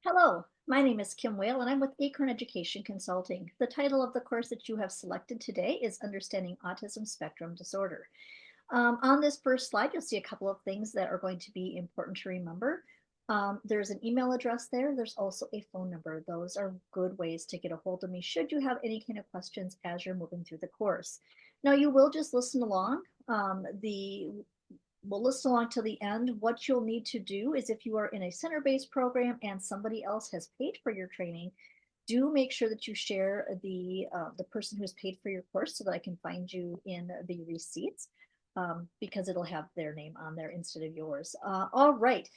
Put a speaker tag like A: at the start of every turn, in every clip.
A: Hello, my name is Kim Whale and I'm with Acorn Education Consulting. The title of the course that you have selected today is Understanding Autism Spectrum Disorder. On this first slide, you'll see a couple of things that are going to be important to remember. There's an email address there. There's also a phone number. Those are good ways to get a hold of me should you have any kind of questions as you're moving through the course. Now, you will just listen along. We'll listen along to the end. What you'll need to do is if you are in a center-based program and somebody else has paid for your training, do make sure that you share the person who's paid for your course so that I can find you in the receipts because it'll have their name on there instead of yours. All right.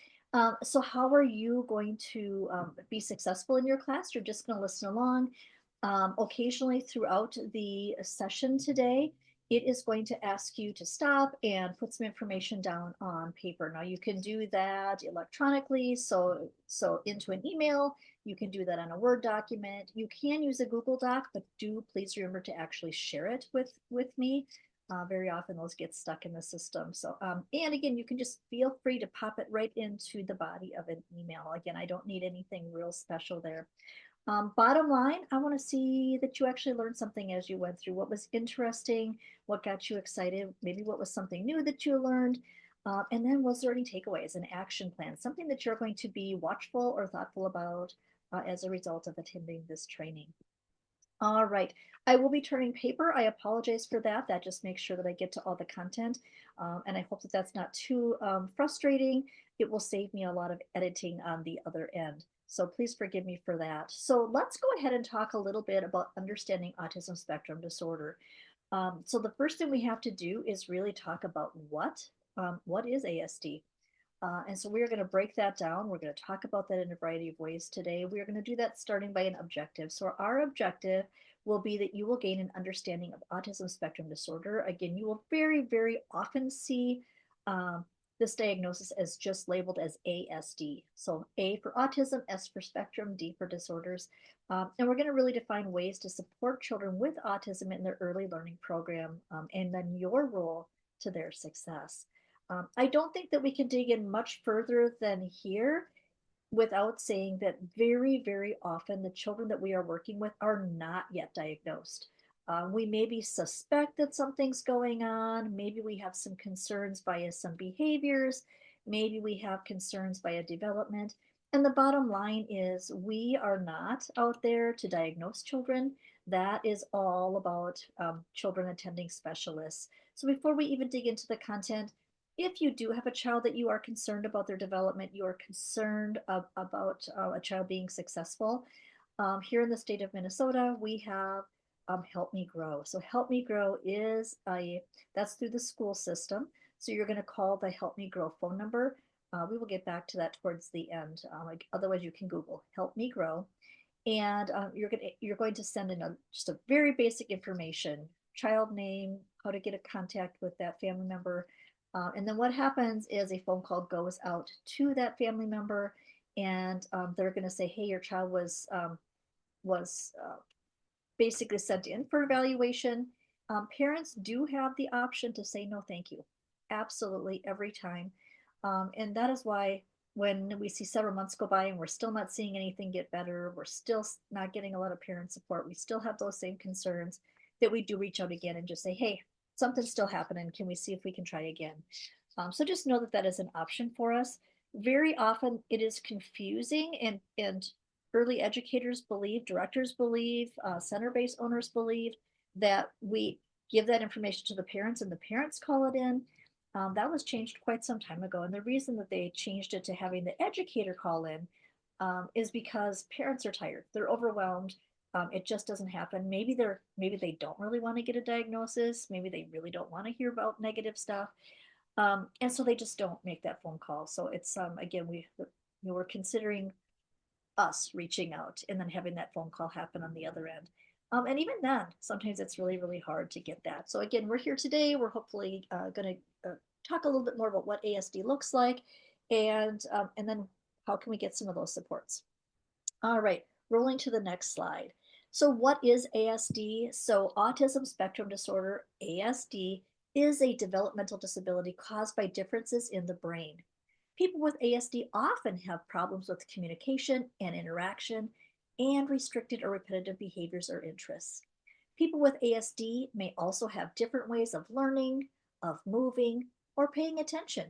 A: So how are you going to be successful in your class? You're just going to listen along. Occasionally throughout the session today, it is going to ask you to stop and put some information down on paper. Now you can do that electronically, so into an email. You can do that on a Word document. You can use a Google Doc, but do please remember to actually share it with me. Very often those get stuck in the system. So, and again, you can just feel free to pop it right into the body of an email. Again, I don't need anything real special there. Bottom line, I want to see that you actually learned something as you went through. What was interesting? What got you excited? Maybe what was something new that you learned? And then was there any takeaways, an action plan, something that you're going to be watchful or thoughtful about as a result of attending this training? All right, I will be turning paper. I apologize for that. That just makes sure that I get to all the content. And I hope that that's not too frustrating. It will save me a lot of editing on the other end. So please forgive me for that. So let's go ahead and talk a little bit about understanding autism spectrum disorder. So the first thing we have to do is really talk about what is ASD? And so we are going to break that down. We're going to talk about that in a variety of ways today. We are going to do that starting by an objective. So our objective will be that you will gain an understanding of autism spectrum disorder. Again, you will very, very often see this diagnosis as just labeled as ASD. So A for autism, S for spectrum, D for disorders. And we're going to really define ways to support children with autism in their early learning program and then your role to their success. I don't think that we can dig in much further than here without saying that very, very often the children that we are working with are not yet diagnosed. We maybe suspect that something's going on. Maybe we have some concerns via some behaviors. Maybe we have concerns via development. And the bottom line is we are not out there to diagnose children. That is all about children attending specialists. So before we even dig into the content, if you do have a child that you are concerned about their development, you are concerned about a child being successful, here in the state of Minnesota, we have Help Me Grow. So Help Me Grow that's through the school system. So you're going to call the Help Me Grow phone number. We will get back to that towards the end. Otherwise, you can Google Help Me Grow, and you're going to send in just a very basic information, child name, how to get a contact with that family member, and then what happens is a phone call goes out to that family member, and they're going to say, "Hey, your child was basically sent in for evaluation." Parents do have the option to say no, thank you, absolutely every time, and that is why when we see several months go by and we're still not seeing anything get better, we're still not getting a lot of parent support, we still have those same concerns, that we do reach out again and just say, hey, something's still happening. Can we see if we can try again? So just know that that is an option for us. Very often it is confusing, and early educators believe, directors believe, center-based owners believe that we give that information to the parents and the parents call it in. That was changed quite some time ago. And the reason that they changed it to having the educator call in is because parents are tired. They're overwhelmed. It just doesn't happen. Maybe they don't really want to get a diagnosis. Maybe they really don't want to hear about negative stuff. And so they just don't make that phone call. So it's again, we're considering us reaching out and then having that phone call happen on the other end. And even then, sometimes it's really, really hard to get that. So again, we're here today. We're hopefully going to talk a little bit more about what ASD looks like, and then how can we get some of those supports. All right, rolling to the next slide. So what is ASD? So autism spectrum disorder, ASD, is a developmental disability caused by differences in the brain. People with ASD often have problems with communication and interaction and restricted or repetitive behaviors or interests. People with ASD may also have different ways of learning, of moving, or paying attention.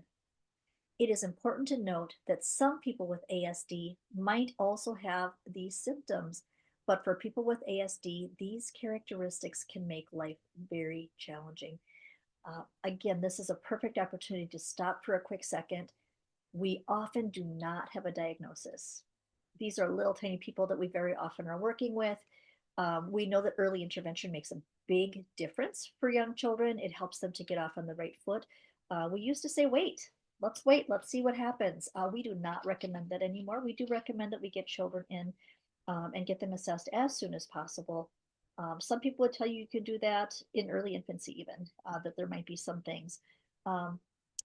A: It is important to note that some people with ASD might also have these symptoms, but for people with ASD, these characteristics can make life very challenging. Again, this is a perfect opportunity to stop for a quick second. We often do not have a diagnosis. These are little tiny people that we very often are working with. We know that early intervention makes a big difference for young children. It helps them to get off on the right foot. We used to say, wait, let's see what happens. We do not recommend that anymore. We do recommend that we get children in and get them assessed as soon as possible. Some people would tell you you can do that in early infancy, even, that there might be some things. Um,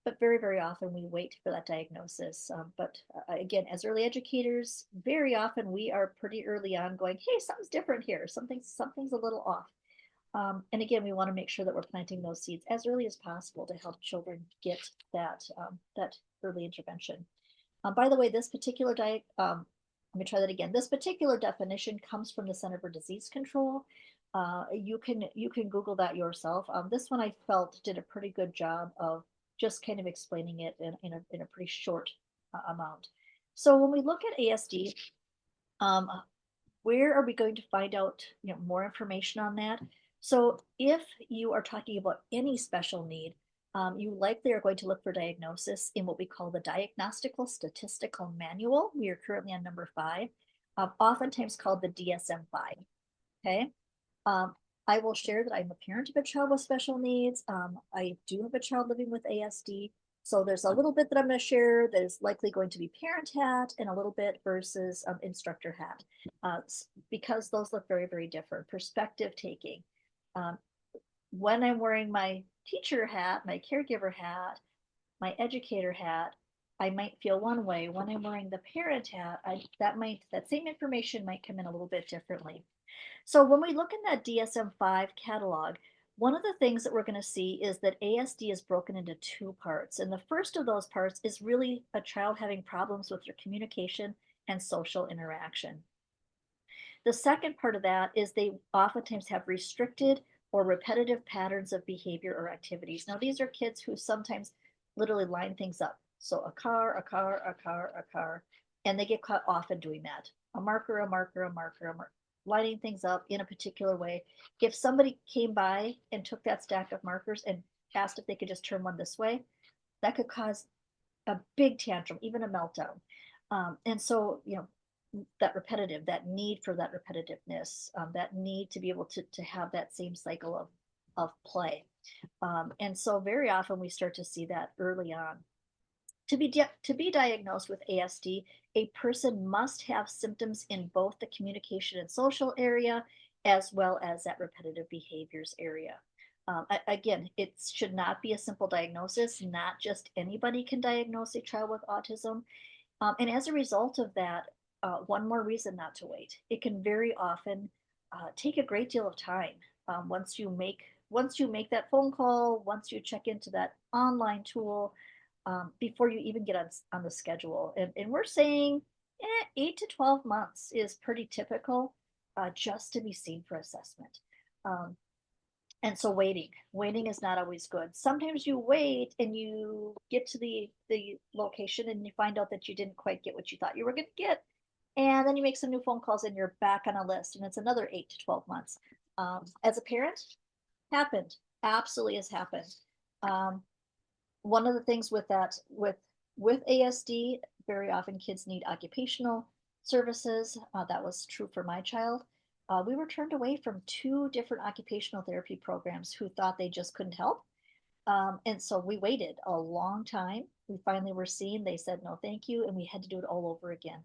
A: but very, very often we wait for that diagnosis. But again, as early educators, very often we are pretty early on going, hey, something's different here. Something's a little off. And again, we want to make sure that we're planting those seeds as early as possible to help children get that early intervention. By the way, this particular let me try that again. This particular definition comes from the Center for Disease Control. You can Google that yourself. This one I felt did a pretty good job of just kind of explaining it in a pretty short amount. So when we look at ASD, um, where are we going to find out more information on that? So if you are talking about any special need, you likely are going to look for diagnosis in what we call the Diagnostical Statistical Manual. We are currently on number 5, oftentimes called the DSM-5. Okay. Um, I will share that I'm a parent of a child with special needs. I do have a child living with ASD. So there's a little bit that I'm going to share that is likely going to be parent hat and a little bit versus instructor hat, because those look very, very different. Perspective taking. Um, when I'm wearing my teacher hat, my caregiver hat, my educator hat, I might feel one way. When I'm wearing the parent hat, that same information might come in a little bit differently. So when we look in that DSM-5 catalog, one of the things that we're going to see is that ASD is broken into 2 parts. And the first of those parts is really a child having problems with their communication and social interaction. The second part of that is they oftentimes have restricted or repetitive patterns of behavior or activities. Now, these are kids who sometimes literally line things up. So a car, a car, a car, a car, and they get caught often doing that. A marker, a marker, a marker, a marker, lining things up in a particular way. If somebody came by and took that stack of markers and asked if they could just turn one this way, that could cause a big tantrum, even a meltdown. And so, that need for that repetitiveness, that need to be able to have that same cycle of play. And so very often we start to see that early on. To be diagnosed with ASD, a person must have symptoms in both the communication and social area, as well as that repetitive behaviors area. Again, it should not be a simple diagnosis. Not just anybody can diagnose a child with autism. And as a result of that, one more reason not to wait. It can very often take a great deal of time. Once you make that phone call, once you check into that online tool, before you even get on the schedule. And we're saying 8 to 12 months is pretty typical, just to be seen for assessment. Um, and so waiting is not always good. Sometimes you wait and you get to the location and you find out that you didn't quite get what you thought you were going to get. And then you make some new phone calls and you're back on a list, and it's another 8 to 12 months. As a parent, happened, absolutely has happened. Um, One of the things with that with ASD, very often kids need occupational services. That was true for my child. We were turned away from 2 different occupational therapy programs who thought they just couldn't help. And so we waited a long time. We finally were seen. They said no, thank you, and we had to do it all over again.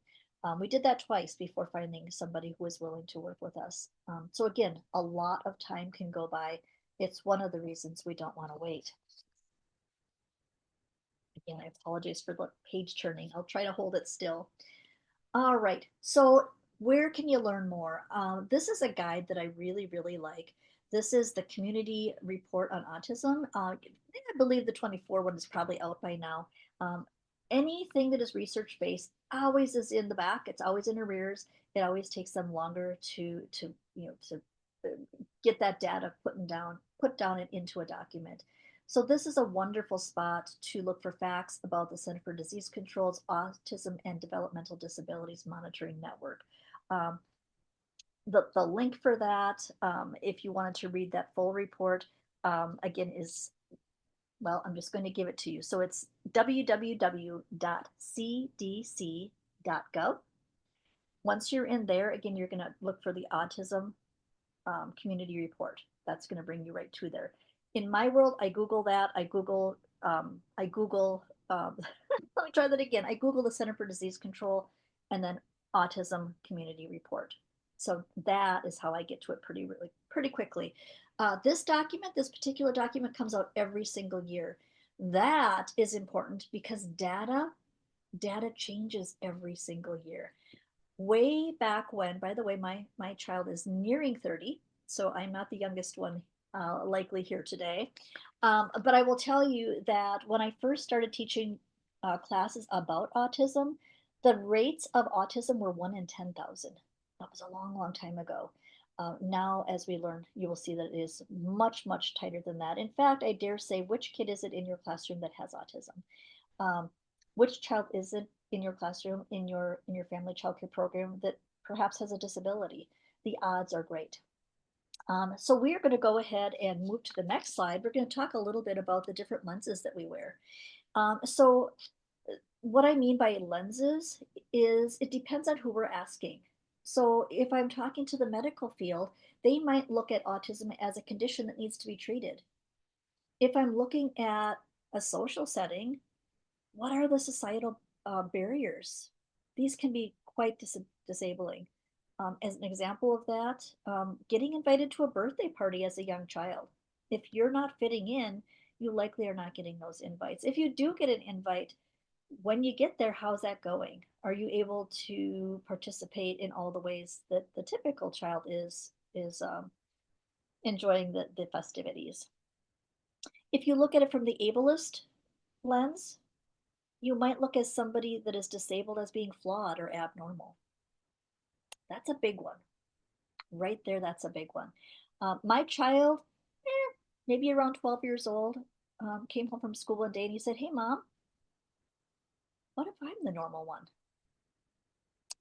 A: We did that twice before finding somebody who was willing to work with us. So again, a lot of time can go by. It's one of the reasons we don't want to wait. Again, I apologize for the page turning. I'll try to hold it still. All right. So where can you learn more? This is a guide that I really, really like. This is the Community Report on Autism. I believe the 24 one is probably out by now. Um, anything that is research based always is in the back. It's always in arrears. It always takes them longer to get that data put down into a document. So this is a wonderful spot to look for facts about the Center for Disease Control's Autism and Developmental Disabilities Monitoring Network. Um, the link for that, if you wanted to read that full report, again, is, well, I'm just going to give it to you. So it's www.cdc.gov. Once you're in there, again, you're going to look for the Autism Community Report. That's going to bring you right to there. In my world, I Google that. I Google, let me try that again. I Google the Center for Disease Control and then Autism Community Report. So that is how I get to it pretty quickly. This particular document comes out every single year. That is important because data changes every single year. Way back when, by the way, my child is nearing 30, so I'm not the youngest one likely here today. But I will tell you that when I first started teaching classes about autism, the rates of autism were 1 in 10,000. That was a long, long time ago. Now, as we learn, you will see that it is much, much tighter than that. In fact, I dare say, which kid is it in your classroom that has autism? Um, which child is it in your classroom, in your family childcare program that perhaps has a disability? The odds are great. So we are going to go ahead and move to the next slide. We're going to talk a little bit about the different lenses that we wear. So what I mean by lenses is it depends on who we're asking. So if I'm talking to the medical field, they might look at autism as a condition that needs to be treated. If I'm looking at a social setting, what are the societal barriers? These can be quite disabling. As an example of that, getting invited to a birthday party as a young child. If you're not fitting in, you likely are not getting those invites. If you do get an invite, when you get there, how's that going? Are you able to participate in all the ways that the typical child is enjoying the festivities? If you look at it from the ableist lens, you might look at somebody that is disabled as being flawed or abnormal. That's a big one. Right there, that's a big one. My child, maybe around 12 years old, came home from school one day and he said, "Hey, Mom, what if I'm the normal one?"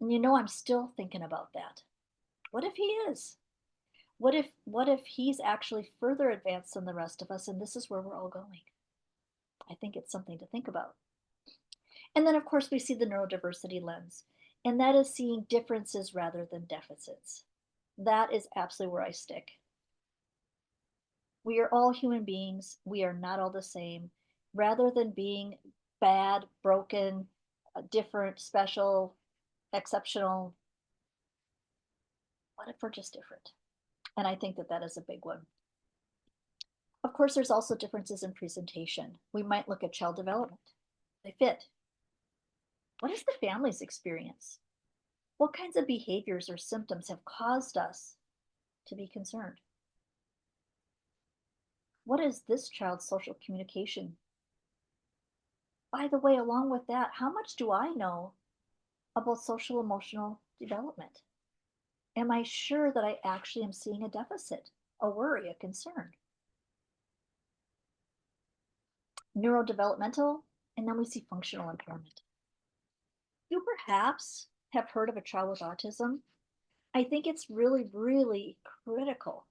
A: And I'm still thinking about that. What if he is? What if he's actually further advanced than the rest of us and this is where we're all going? I think it's something to think about. And then, of course, we see the neurodiversity lens, and that is seeing differences rather than deficits. That is absolutely where I stick. We are all human beings. We are not all the same. Rather than being bad, broken, different, special, exceptional, what if we're just different? And I think that that is a big one. Of course, there's also differences in presentation. We might look at child development. They fit. What is the family's experience? What kinds of behaviors or symptoms have caused us to be concerned? What is this child's social communication? By the way, along with that, how much do I know about social emotional development? Am I sure that I actually am seeing a deficit, a worry, a concern? Neurodevelopmental, and then we see functional impairment. You perhaps have heard of a child with autism. I think it's really, really critical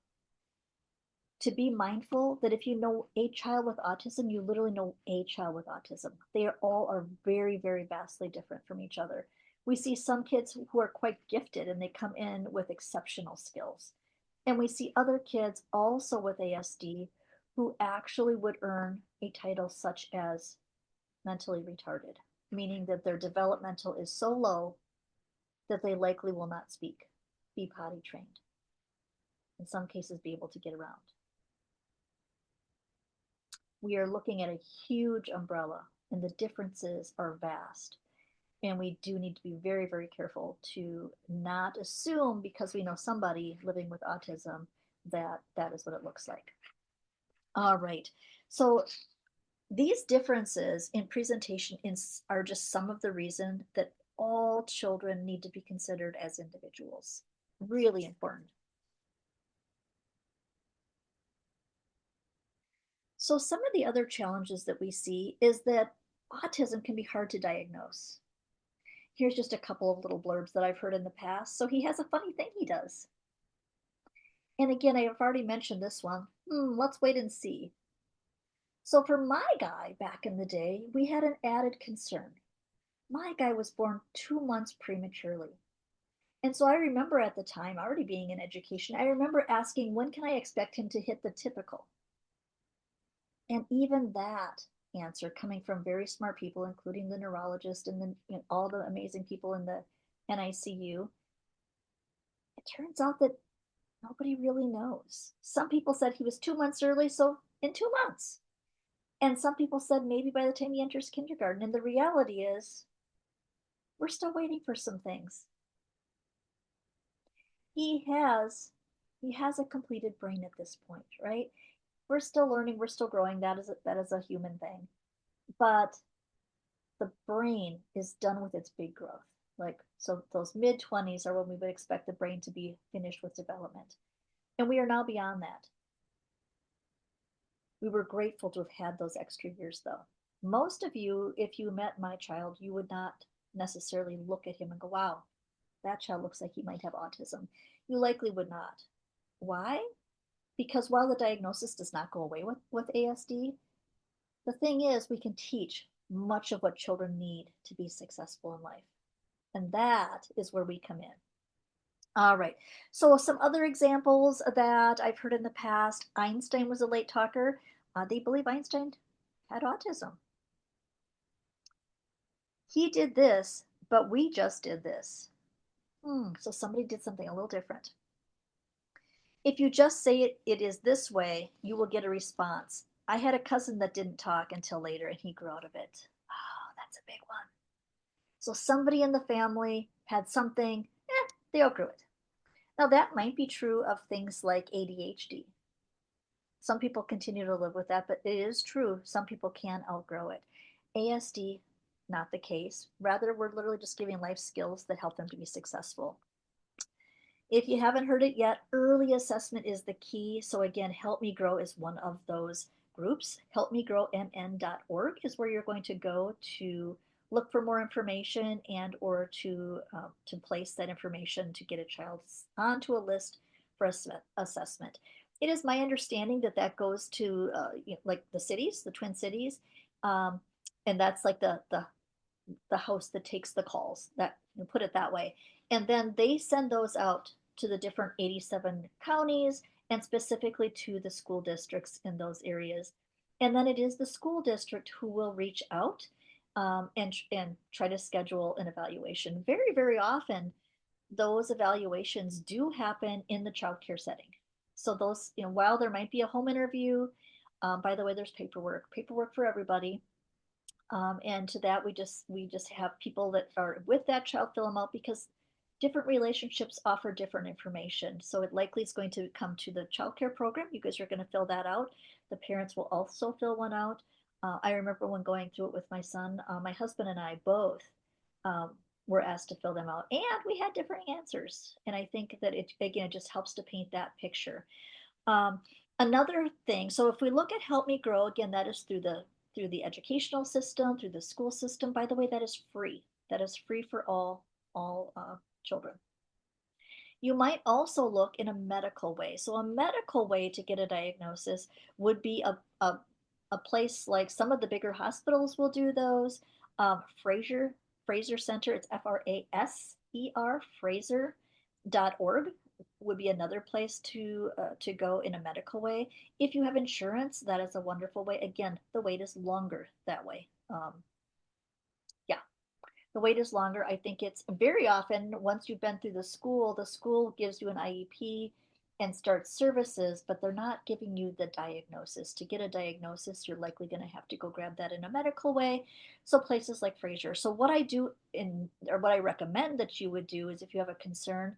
A: to be mindful that if you know a child with autism, you literally know a child with autism. They all are very, very vastly different from each other. We see some kids who are quite gifted and they come in with exceptional skills. And we see other kids also with ASD who actually would earn a title such as mentally retarded, meaning that their developmental is so low that they likely will not speak, be potty trained, in some cases, be able to get around. We are looking at a huge umbrella and the differences are vast. And we do need to be very, very careful to not assume because we know somebody living with autism that that is what it looks like. All right. So These differences in presentation are just some of the reason that all children need to be considered as individuals. Really important. So some of the other challenges that we see is that autism can be hard to diagnose. Here's just a couple of little blurbs that I've heard in the past. So he has a funny thing he does. And again, I have already mentioned this one. Let's wait and see. So for my guy back in the day, we had an added concern. My guy was born 2 months prematurely. And so I remember at the time, already being in education, I remember asking, when can I expect him to hit the typical? And even that answer coming from very smart people, including the neurologist and all the amazing people in the NICU, it turns out that nobody really knows. Some people said he was 2 months early, so in 2 months. And some people said maybe by the time he enters kindergarten. And the reality is, we're still waiting for some things. He has he has a completed brain at this point, right? We're still learning, we're still growing. That is a human thing. But the brain is done with its big growth. Like, so those mid 20s are when we would expect the brain to be finished with development. And we are now beyond that. We were grateful to have had those extra years, though. Most of you, if you met my child, you would not necessarily look at him and go, wow, that child looks like he might have autism. You likely would not. Why? Because while the diagnosis does not go away with ASD, the thing is, we can teach much of what children need to be successful in life. And that is where we come in. All right. So, some other examples that I've heard in the past, Einstein was a late talker. They believe Einstein had autism. He did this, but we just did this. So, somebody did something a little different. If you just say it is this way, you will get a response. I had a cousin that didn't talk until later and he grew out of it. Oh, that's a big one. So somebody in the family had something, they outgrew it. Now, that might be true of things like ADHD. Some people continue to live with that, but it is true. Some people can outgrow it. ASD, not the case. Rather, we're literally just giving life skills that help them to be successful. If you haven't heard it yet, early assessment is the key. So again, Help Me Grow is one of those groups. Helpmegrowmn.org is where you're going to go to look for more information and or to place that information to get a child onto a list for assessment. It is my understanding that that goes to like the cities, the Twin Cities, um, and that's like the house that takes the calls, that, you put it that way. And then they send those out to the different 87 counties and specifically to the school districts in those areas. And then it is the school district who will reach out and try to schedule an evaluation. Very, very often, those evaluations do happen in the childcare setting. So those, while there might be a home interview, by the way, there's paperwork for everybody. And to that, we just have people that are with that child fill them out because different relationships offer different information. So it likely is going to come to the child care program. You guys are going to fill that out. The parents will also fill one out. I remember when going through it with my son, my husband and I both um, were asked to fill them out, and we had differing answers. And I think that it just helps to paint that picture. Um, Another thing, so if we look at Help Me Grow, again, that is through the educational system, through the school system. By the way, that is free. That is free for all children. You might also look in a medical way. So a medical way to get a diagnosis would be a place like some of the bigger hospitals will do those. Fraser Center, it's Fraser, Fraser.org would be another place to go in a medical way. If you have insurance, that is a wonderful way. Again, the wait is longer that way. Yeah, the wait is longer. I think it's very often once you've been through the school gives you an IEP and starts services, but they're not giving you the diagnosis. To get a diagnosis, you're likely going to have to go grab that in a medical way. So places like Fraser. So what I do or what I recommend that you would do is if you have a concern,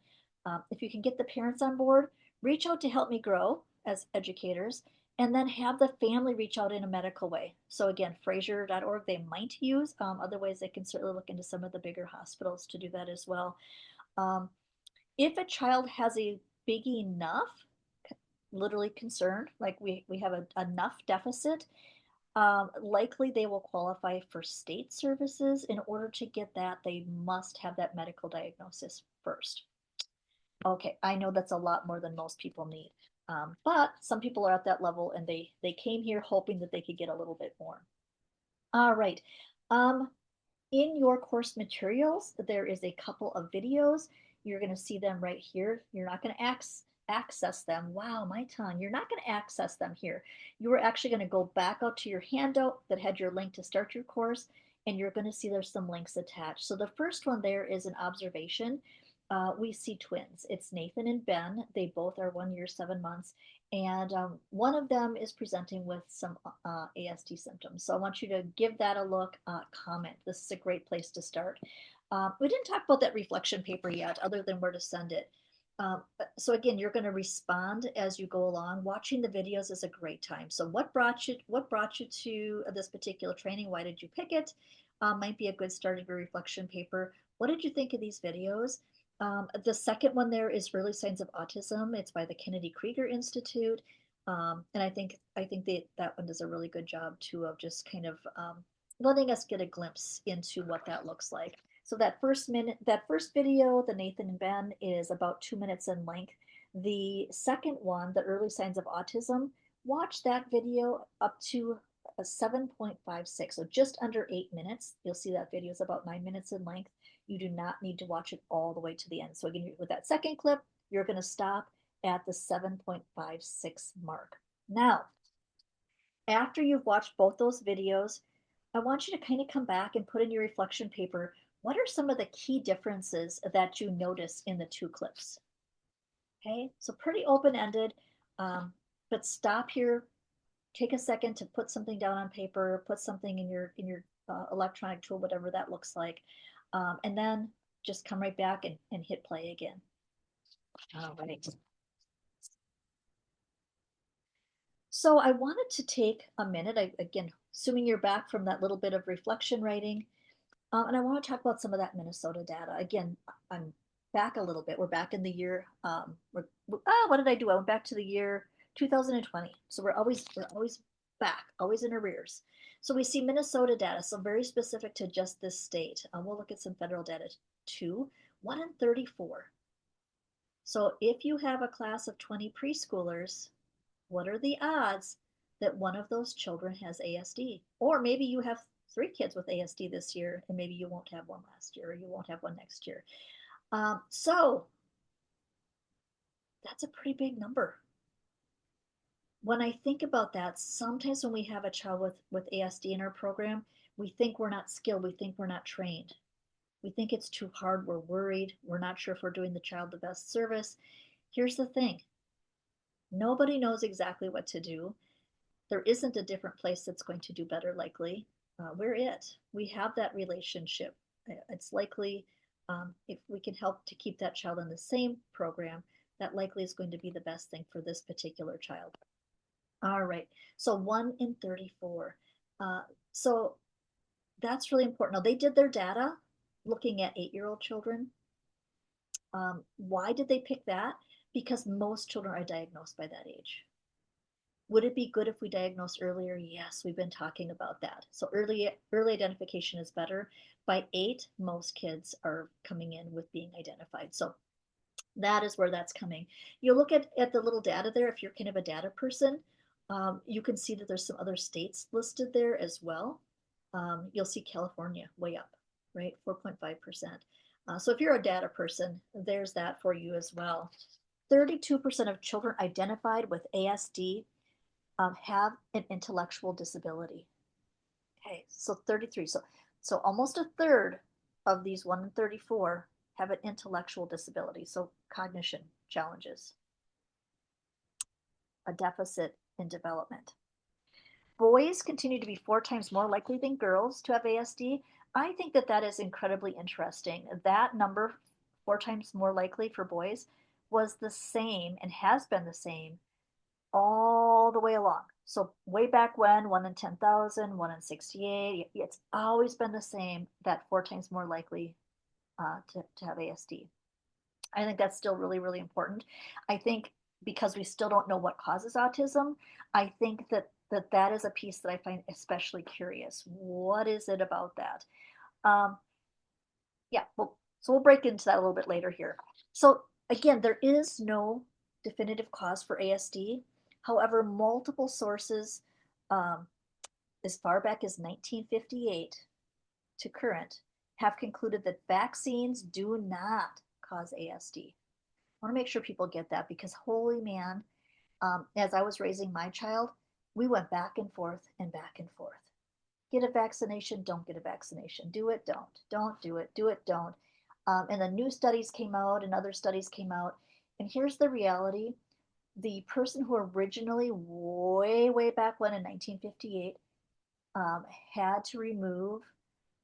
A: if you can get the parents on board, reach out to Help Me Grow as educators and then have the family reach out in a medical way. So again, Fraser.org they might use. Other ways they can certainly look into some of the bigger hospitals to do that as well. Um, if a child has a big enough, literally concerned, like we have enough deficit, likely they will qualify for state services. In order to get that, they must have that medical diagnosis first. Okay, I know that's a lot more than most people need. But some people are at that level and they came here hoping that they could get a little bit more. All right. Um, in your course materials, there is a couple of videos. You're going to see them right here. You're not going to access them. Wow, my tongue. You're not going to access them here. You are actually going to go back out to your handout that had your link to start your course, and you're going to see there's some links attached. So the first one there is an observation. We see twins. It's Nathan and Ben. They both are 1 year, 7 months. And one of them is presenting with some ASD symptoms. So I want you to give that a look, comment. This is a great place to start. We didn't talk about that reflection paper yet, other than where to send it. So again, you're going to respond as you go along. Watching the videos is a great time. So what brought you to this particular training? Why did you pick it? Might be a good start of your reflection paper. What did you think of these videos? The second one there is Early Signs of Autism. It's by the Kennedy Krieger Institute. And I think that one does a really good job too of just kind of letting us get a glimpse into what that looks like. So that first video, the Nathan and Ben, is about 2 minutes in length. The second one, the Early Signs of Autism, watch that video up to a 7.56, so just under 8 minutes. You'll see that video is about 9 minutes in length. You do not need to watch it all the way to the end. So again, with that second clip, you're going to stop at the 7.56 mark. Now, after you've watched both those videos, I want you to kind of come back and put in your reflection paper, what are some of the key differences that you notice in the two clips? Okay, so pretty open-ended, but stop here, take a second to put something down on paper, put something in your electronic tool, whatever that looks like, and then just come right back and hit play again. All right. So I wanted to take a minute, again, assuming you're back from that little bit of reflection writing, and I want to talk about some of that Minnesota data. Again, I'm back a little bit. We're back in the year. What did I do? I went back to the year 2020. So we're always back, always in arrears. So we see Minnesota data, so very specific to just this state. We'll look at some federal data too. 1 in 34. So if you have a class of 20 preschoolers, what are the odds that one of those children has ASD? Or maybe you have 3 kids with ASD this year, and maybe you won't have one last year, or you won't have one next year. So that's a pretty big number. When I think about that, sometimes when we have a child with ASD in our program, we think we're not skilled, we think we're not trained. We think it's too hard, we're worried, we're not sure if we're doing the child the best service. Here's the thing, nobody knows exactly what to do. There isn't a different place that's going to do better, likely. We're it. We have that relationship. It's likely, if we can help to keep that child in the same program, that likely is going to be the best thing for this particular child. All right, so 1 in 34. So that's really important. Now, they did their data looking at 8-year-old children. Why did they pick that? Because most children are diagnosed by that age. Would it be good if we diagnosed earlier? Yes, we've been talking about that. So early identification is better. By 8, most kids are coming in with being identified. So that is where that's coming. You look at the little data there. If you're kind of a data person, you can see that there's some other states listed there as well. You'll see California way up, right? 4.5%. So if you're a data person, there's that for you as well. 32% of children identified with ASD have an intellectual disability. Okay, so 33. So almost a third of these 1 in 34 have an intellectual disability, so cognition challenges, a deficit in development. Boys continue to be 4 times more likely than girls to have ASD. I think that is incredibly interesting. That number, 4 times more likely for boys, was the same and has been the same all the way along. So way back when, 1 in 10,000, 1 in 68, it's always been the same, that 4 times more likely to have ASD. I think that's still really, really important. I think because we still don't know what causes autism, I think that is a piece that I find especially curious. What is it about that? Um, yeah, well, so we'll break into that a little bit later here. So again, there is no definitive cause for ASD. However, multiple sources, um, as far back as 1958 to current, have concluded that vaccines do not cause ASD. I want to make sure people get that because holy man, as I was raising my child, we went back and forth and back and forth. Get a vaccination, don't get a vaccination. Do it, don't do it, do it, don't. And the new studies came out and other studies came out. And here's the reality: the person who originally, way, way back when in 1958, had to remove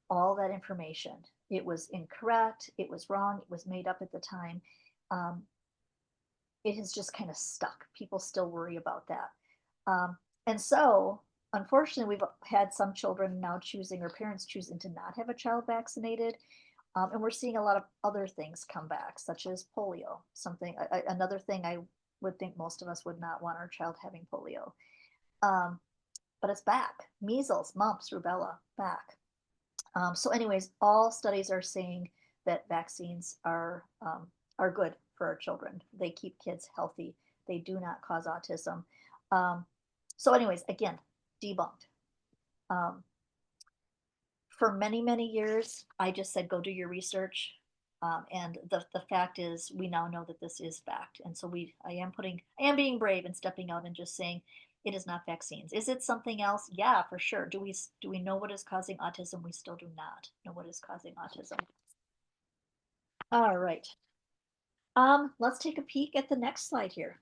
A: all that information. It was incorrect, it was wrong, it was made up at the time. Um, it has just kind of stuck. People still worry about that. And so, unfortunately, we've had some children now choosing, or parents choosing, to not have a child vaccinated. And we're seeing a lot of other things come back, such as polio, another thing I would think most of us would not want our child having polio. Um, but it's back. Measles, mumps, rubella, back. So, anyways, all studies are saying that vaccines are good for our children. They keep kids healthy. They do not cause autism. Um, so, anyways, again, debunked. Um, for many, many years, I just said, go do your research. And the fact is, we now know that this is fact. And so I am being brave and stepping out and just saying, it is not vaccines. Is it something else? Yeah, for sure. Do we know what is causing autism? We still do not know what is causing autism. All right. Let's take a peek at the next slide here.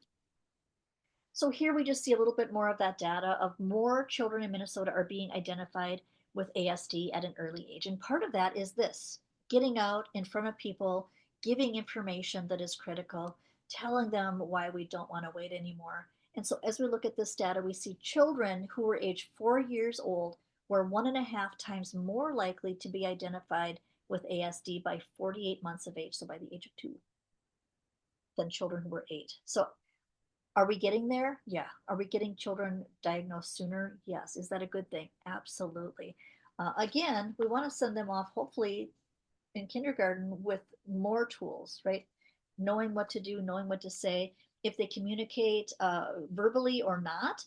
A: So here we just see a little bit more of that data of more children in Minnesota are being identified with ASD at an early age. And part of that is this: getting out in front of people, giving information that is critical, telling them why we don't want to wait anymore. And so as we look at this data, we see children who were age 4 years old were 1.5 times more likely to be identified with ASD by 48 months of age, so by the age of 2, than children who were 8. So are we getting there? Yeah. Are we getting children diagnosed sooner? Yes. Is that a good thing? Absolutely. Again, we want to send them off hopefully in kindergarten with more tools, right? Knowing what to do, knowing what to say. If they communicate verbally or not,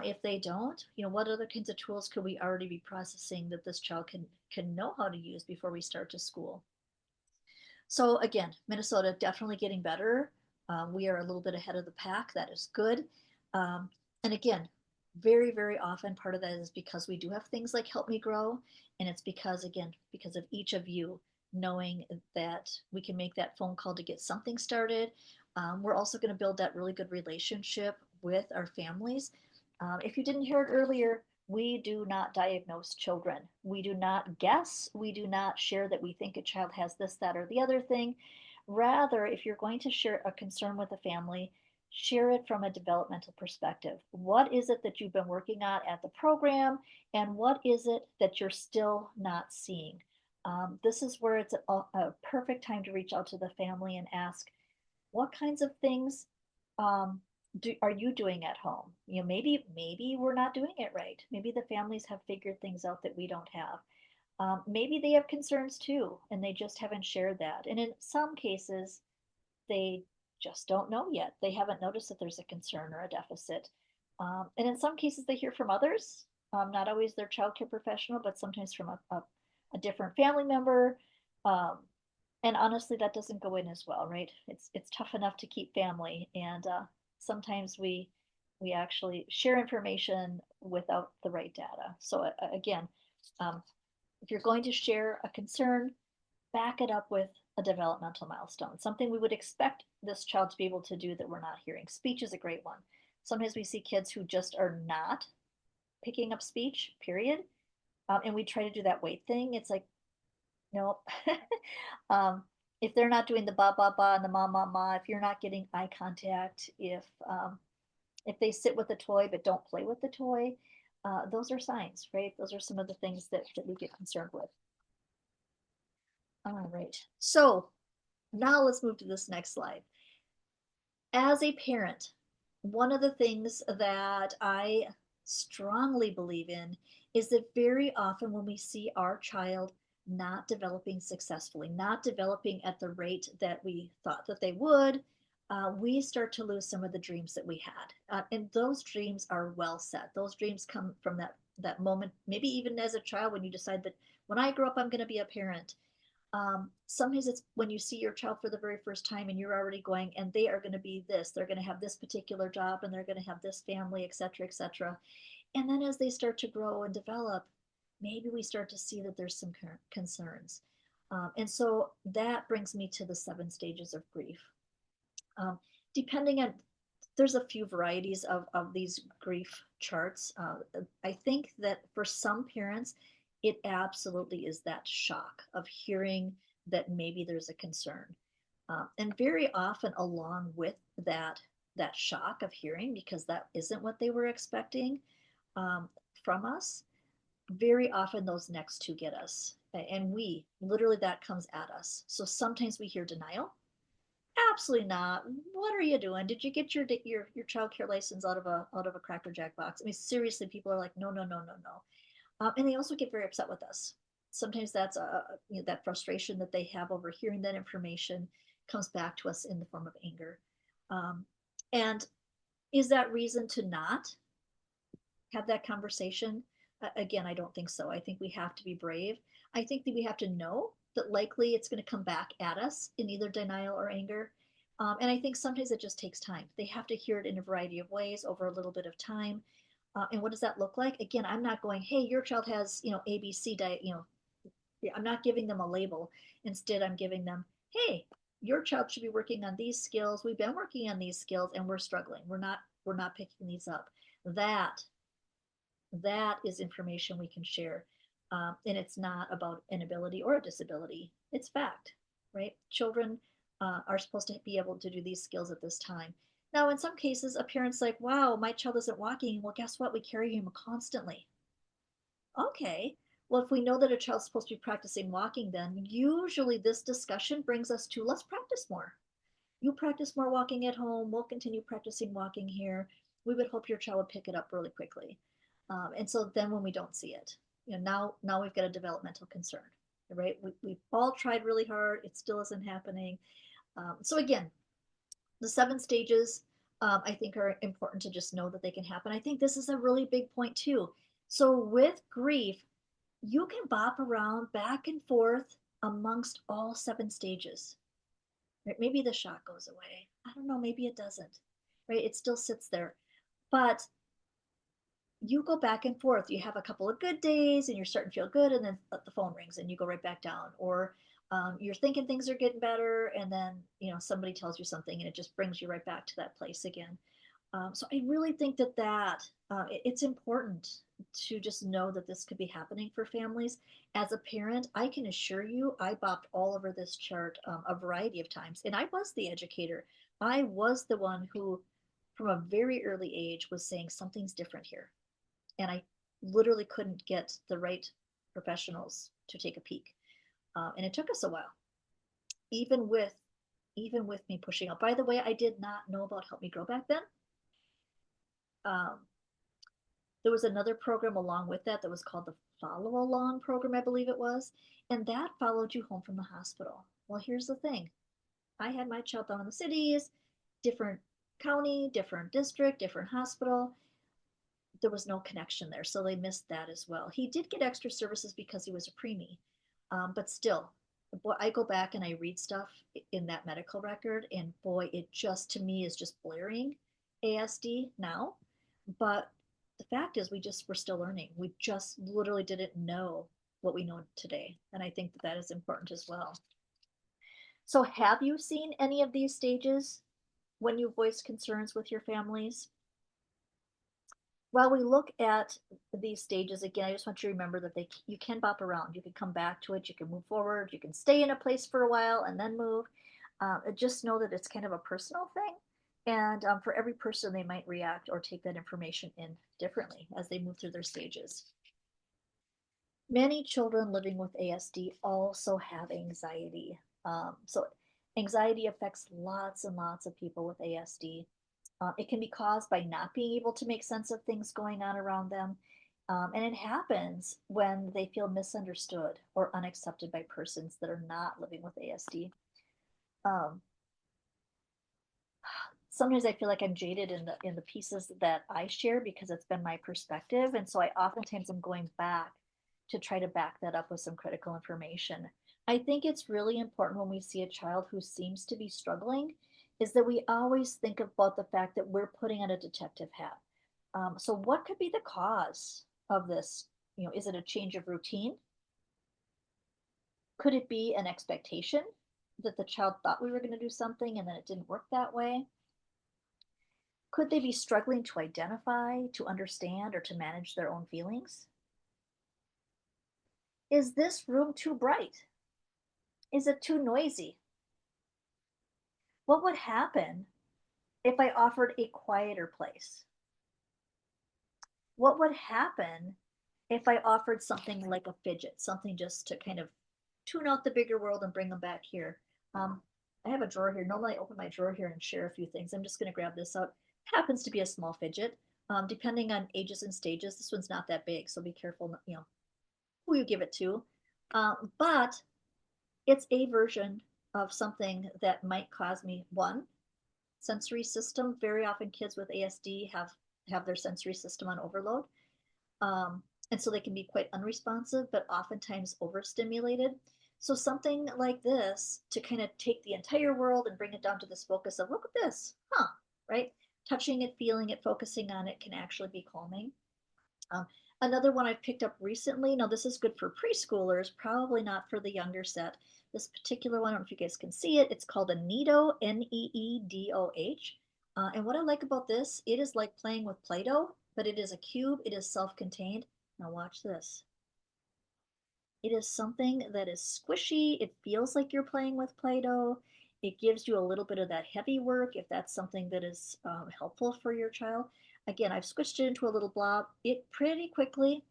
A: if they don't, what other kinds of tools could we already be processing that this child can know how to use before we start to school? So again, Minnesota definitely getting better. We are a little bit ahead of the pack. That is good. Um, and again, very, very often part of that is because we do have things like Help Me Grow. And it's because, again, because of each of you knowing that we can make that phone call to get something started. We're also going to build that really good relationship with our families. If you didn't hear it earlier, we do not diagnose children. We do not guess. We do not share that we think a child has this, that, or the other thing. Rather, if you're going to share a concern with a family, share it from a developmental perspective. What is it that you've been working on at the program, and what is it that you're still not seeing? This is where it's a perfect time to reach out to the family and ask, what kinds of things um, are you doing at home? Maybe we're not doing it right. Maybe the families have figured things out that we don't have. Maybe they have concerns too, and they just haven't shared that. And in some cases, they just don't know yet. They haven't noticed that there's a concern or a deficit. And in some cases, they hear from others, not always their childcare professional, but sometimes from a different family member. Um, and honestly, that doesn't go in as well, right? It's tough enough to keep family, and sometimes we actually share information without the right data. So again, um, if you're going to share a concern, back it up with a developmental milestone, something we would expect this child to be able to do that we're not hearing. Speech is a great one. Sometimes we see kids who just are not picking up speech, period. And we try to do that weight thing. It's like, no. um, if they're not doing the ba ba ba and the ma ma ma, if you're not getting eye contact, if If they sit with the toy but don't play with the toy, those are signs, right? Those are some of the things that we get concerned with. All right. So now let's move to this next slide. As a parent, one of the things that I strongly believe in is that very often when we see our child not developing successfully, not developing at the rate that we thought that they would, we start to lose some of the dreams that we had. And those dreams are well set. Those dreams come from that moment, maybe even as a child when you decide that when I grow up, I'm going to be a parent. Sometimes it's when you see your child for the very first time and you're already going, and they are going to be this, they're going to have this particular job, and they're going to have this family, etc., etc. And then as they start to grow and develop, maybe we start to see that there's some concerns. And so that brings me to the 7 stages of grief. Um, Depending on, there's a few varieties of these grief charts. I think that for some parents, it absolutely is that shock of hearing that maybe there's a concern. And very often along with that shock of hearing, because that isn't what they were expecting um, from us, very often those next two get us. And we literally, that comes at us. So sometimes we hear denial. Absolutely not. What are you doing? Did you get your child care license out of a Cracker Jack box? I mean, seriously, people are like, no, no, no, no, no. And they also get very upset with us. Sometimes that's that frustration that they have over hearing that information comes back to us in the form of anger. Um, and is that reason to not have that conversation? Again, I don't think so. I think we have to be brave. I think that we have to know that likely it's going to come back at us in either denial or anger. And I think sometimes it just takes time. They have to hear it in a variety of ways over a little bit of time. And what does that look like? Again, I'm not going, hey, your child has, ABC diet, I'm not giving them a label. Instead, I'm giving them, hey, your child should be working on these skills. We've been working on these skills and we're struggling. We're not picking these up. That is information we can share. And it's not about an ability or a disability. It's fact, right? Children are supposed to be able to do these skills at this time. Now, in some cases, a parent's like, wow, my child isn't walking. Well, guess what? We carry him constantly. Okay. Well, if we know that a child's supposed to be practicing walking, then usually this discussion brings us to let's practice more. You practice more walking at home. We'll continue practicing walking here. We would hope your child would pick it up really quickly. And so then when we don't see it, now we've got a developmental concern, right? We've all tried really hard. It still isn't happening. So again, the 7 stages, I think are important to just know that they can happen. I think this is a really big point too. So with grief, you can bop around back and forth amongst all 7 stages. Right? Maybe the shock goes away. I don't know. Maybe it doesn't. Right? It still sits there. But you go back and forth. You have a couple of good days and you're starting to feel good, and then the phone rings and you go right back down. Or you're thinking things are getting better, and then somebody tells you something, and it just brings you right back to that place again. So I really think that it's important to just know that this could be happening for families. As a parent, I can assure you, I bopped all over this chart a variety of times, and I was the educator. I was the one who, from a very early age, was saying something's different here, and I literally couldn't get the right professionals to take a peek. And it took us a while, even with me pushing up. By the way, I did not know about Help Me Grow back then. Um, there was another program along with that was called the Follow Along program, I believe it was, and that followed you home from the hospital. Well, here's the thing: I had my child down in the cities, different county, different district, different hospital. There was no connection there, so they missed that as well. He did get extra services because he was a preemie, but still, boy, I go back and I read stuff in that medical record, and boy, it just to me is just blaring ASD now. But the fact is, we're still learning. We just literally didn't know what we know today, and I think that is important as well. So, have you seen any of these stages when you voice concerns with your families? While we look at these stages again, I just want you to remember that you can bop around. You can come back to it. You can move forward. You can stay in a place for a while and then move. Just know that it's kind of a personal thing. And for every person, they might react or take that information in differently as they move through their stages. Many children living with ASD also have anxiety. So, anxiety affects lots and lots of people with ASD. It can be caused by not being able to make sense of things going on around them. And it happens when they feel misunderstood or unaccepted by persons that are not living with ASD. Um, Sometimes I feel like I'm jaded in the pieces that I share because it's been my perspective, and so I oftentimes am going back to try to back that up with some critical information. I think it's really important when we see a child who seems to be struggling, is that we always think about the fact that we're putting on a detective hat. So, what could be the cause of this? Is it a change of routine? Could it be an expectation that the child thought we were going to do something and then it didn't work that way? Could they be struggling to identify, to understand, or to manage their own feelings? Is this room too bright? Is it too noisy? What would happen if I offered a quieter place? What would happen if I offered something like a fidget, something just to kind of tune out the bigger world and bring them back here? Um, I have a drawer here. Normally, I open my drawer here and share a few things. I'm just going to grab this out. It happens to be a small fidget. Depending on ages and stages, this one's not that big, so be careful, who you give it to. But it's a version of something that might cause me one sensory system. Very often, kids with ASD have their sensory system on overload, um, and so they can be quite unresponsive, but oftentimes overstimulated. So something like this to kind of take the entire world and bring it down to this focus of look at this, huh? Right? Touching it, feeling it, focusing on it can actually be calming. Um, Another one I've picked up recently, now this is good for preschoolers, probably not for the younger set. This particular one, I don't know if you guys can see it, it's called a Needoh, Needoh. And what I like about this, it is like playing with Play-Doh, but it is a cube, it is self-contained. Now watch this. It is something that is squishy. It feels like you're playing with Play-Doh. It gives you a little bit of that heavy work if that's something that is helpful for your child. Again, I've squished it into a little blob. It pretty quickly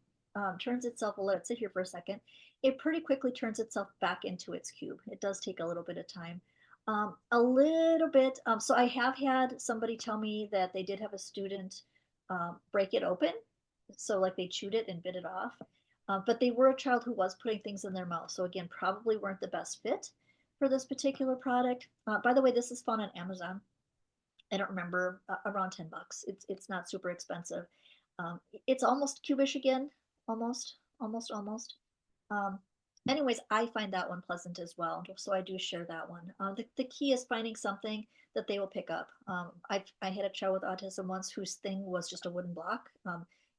A: turns itself, we'll let it sit here for a second. It pretty quickly turns itself back into its cube. It does take a little bit of time. A little bit. So I have had somebody tell me that they did have a student break it open. So like they chewed it and bit it off. But they were a child who was putting things in their mouth. So again, probably weren't the best fit for this particular product. By the way, this is found on Amazon. I don't remember, around $10. It's not super expensive. It's almost cubish again, almost. Um, Anyways, I find that one pleasant as well. So I do share that one. The key is finding something that they will pick up. I had a child with autism once whose thing was just a wooden block.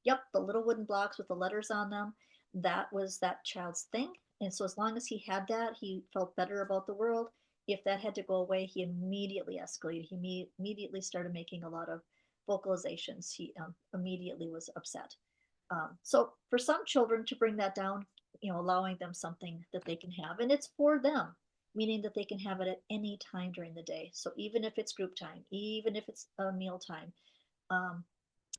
A: Yep, the little wooden blocks with the letters on them. That was that child's thing. And so as long as he had that, he felt better about the world. If that had to go away, he immediately escalated. He immediately started making a lot of vocalizations. He immediately was upset. So for some children to bring that down, allowing them something that they can have, and it's for them, meaning that they can have it at any time during the day. So even if it's group time, even if it's a meal time, um,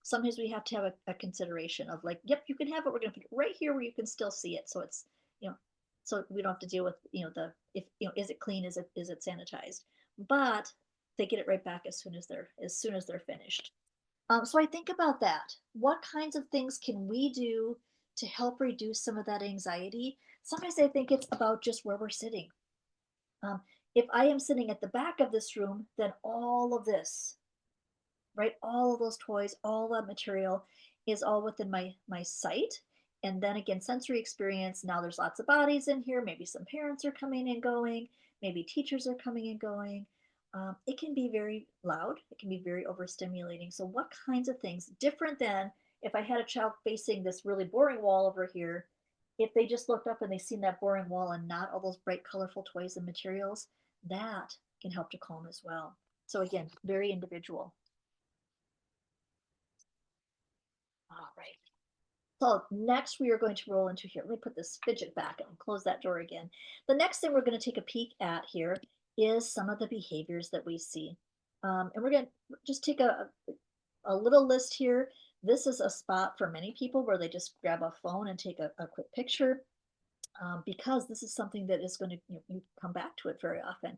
A: sometimes we have to have a consideration of like, yep, you can have it. We're going to put it right here where you can still see it. So it's, you know, so we don't have to deal with, the, if, is it clean? Is it sanitized? But they get it right back as soon as they're finished. So I think about that. What kinds of things can we do to help reduce some of that anxiety? Sometimes I think it's about just where we're sitting. Um, if I am sitting at the back of this room, then all of this, right, all of those toys, all that material is all within my sight. And then again, sensory experience. Now there's lots of bodies in here. Maybe some parents are coming and going. Maybe teachers are coming and going. It can be very loud. It can be very overstimulating. So, what kinds of things, different than if I had a child facing this really boring wall over here, if they just looked up and they seen that boring wall and not all those bright, colorful toys and materials, that can help to calm as well. So, again, very individual. All right. So next we are going to roll into here. Let me put this fidget back and close that door again. The next thing we're going to take a peek at here is some of the behaviors that we see. And we're going to just take a little list here. This is a spot for many people where they just grab a phone and take a quick picture, because this is something that is going to, you come back to it very often.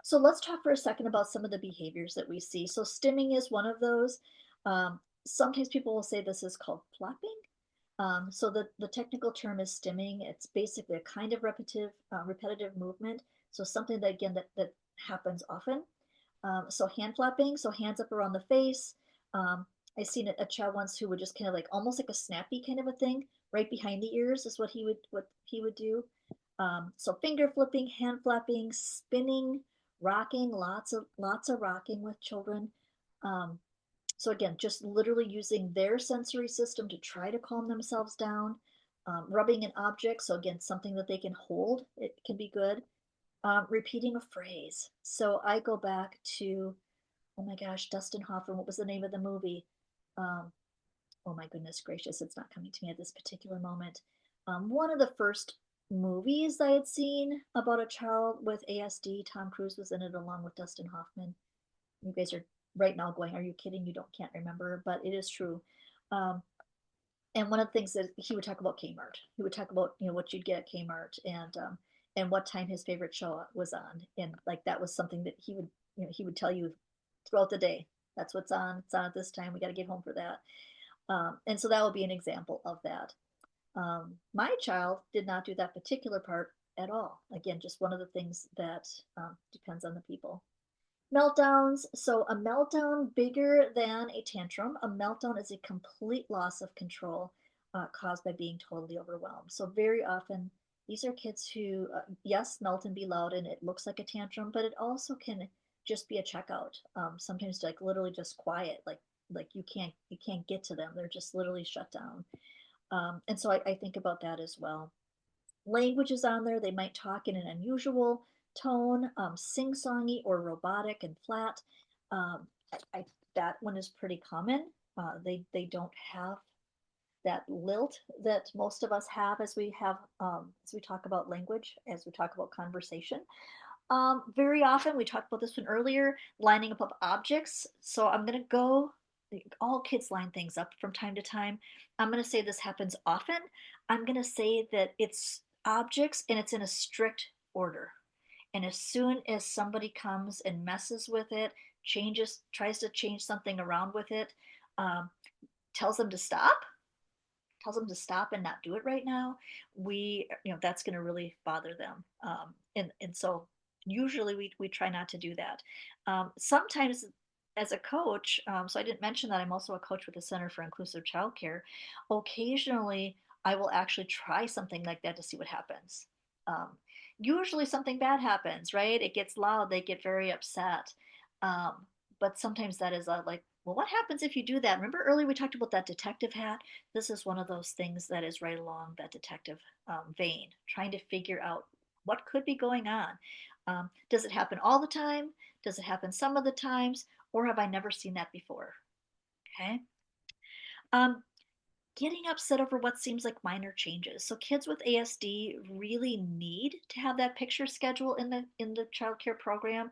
A: So let's talk for a second about some of the behaviors that we see. So stimming is one of those. Sometimes people will say this is called flapping. So the technical term is stimming. It's basically a kind of repetitive movement. So something that, again, that happens often. So hand flapping, so hands up around the face. Um, I seen a child once who would just kind of like almost like a snappy kind of a thing right behind the ears is what he would do. So finger flipping, hand flapping, spinning, rocking, lots of rocking with children. Um, so again, just literally using their sensory system to try to calm themselves down. Rubbing an object, so again, something that they can hold, it can be good. Repeating a phrase. So I go back to, oh my gosh, Dustin Hoffman. What was the name of the movie? Um, oh my goodness gracious, it's not coming to me at this particular moment. One of the first movies I had seen about a child with ASD, Tom Cruise was in it along with Dustin Hoffman. You guys are right now going, "Are you kidding? You don't can't remember?" But it is true. Um, and one of the things that he would talk about Kmart. He would talk about, what you'd get at Kmart, and what time his favorite show was on, and like that was something that he would tell you throughout the day. That's what's on. It's on at this time. We got to get home for that. And so that would be an example of that. My child did not do that particular part at all. Again, just one of the things that depends on the people. Meltdowns. So a meltdown bigger than a tantrum. A meltdown is a complete loss of control caused by being totally overwhelmed. So very often these are kids who, yes, melt and be loud, and it looks like a tantrum, but it also can just be a checkout. Sometimes like literally just quiet, like you can't get to them. They're just literally shut down. And so I think about that as well. Languages on there. They might talk in an unusual tone, sing-songy or robotic and flat. That one is pretty common. They don't have that lilt that most of us have as we talk about language, as we talk about conversation. Very often, we talked about this one earlier, lining up of objects. So I'm going to go, all kids line things up from time to time. I'm going to say this happens often. I'm going to say that it's objects and it's in a strict order. And as soon as somebody comes and messes with it, tries to change something around with it, um, tells them to stop, tells them to stop and not do it right now, that's going to really bother them. And so usually we try not to do that. Sometimes as a coach, so I didn't mention that I'm also a coach with the Center for Inclusive Childcare. Occasionally, I will actually try something like that to see what happens. Um, Usually something bad happens, right? It gets loud, they get very upset. Um, but sometimes that is like, well, what happens if you do that? Remember earlier we talked about that detective hat? This is one of those things that is right along that detective vein, trying to figure out what could be going on. Does it happen all the time? Does it happen some of the times? Or have I never seen that before? Okay. Um, Getting upset over what seems like minor changes. So kids with ASD really need to have that picture schedule in the childcare program.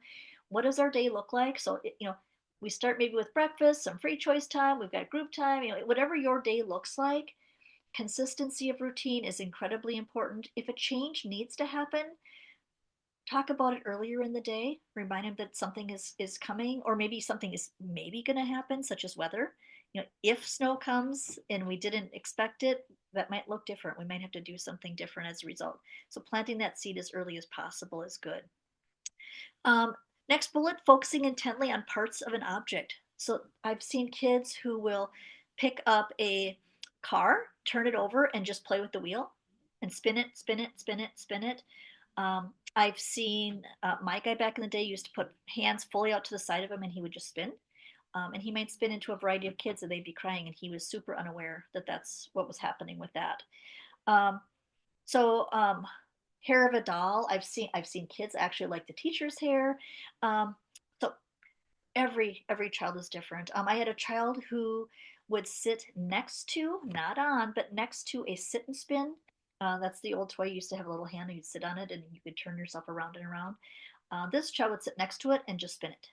A: What does our day look like? So we start maybe with breakfast, some free choice time, we've got group time, whatever your day looks like. Consistency of routine is incredibly important. If a change needs to happen, talk about it earlier in the day. Remind them that something is coming, or maybe something is maybe going to happen, such as weather. If snow comes and we didn't expect it, that might look different. We might have to do something different as a result. So planting that seed as early as possible is good. Um, Next bullet, focusing intently on parts of an object. So I've seen kids who will pick up a car, turn it over, and just play with the wheel and spin it, spin it, spin it, spin it. I've seen my guy back in the day used to put hands fully out to the side of him and he would just spin. And he might spin into a variety of kids and they'd be crying, and he was super unaware that that's what was happening with that. Um, so hair of a doll, I've seen kids actually like the teacher's hair. Um, so every child is different. I had a child who would sit next to, not on, but next to a sit and spin. That's the old toy. You used to have a little hand and you'd sit on it and you could turn yourself around and around. This child would sit next to it and just spin it.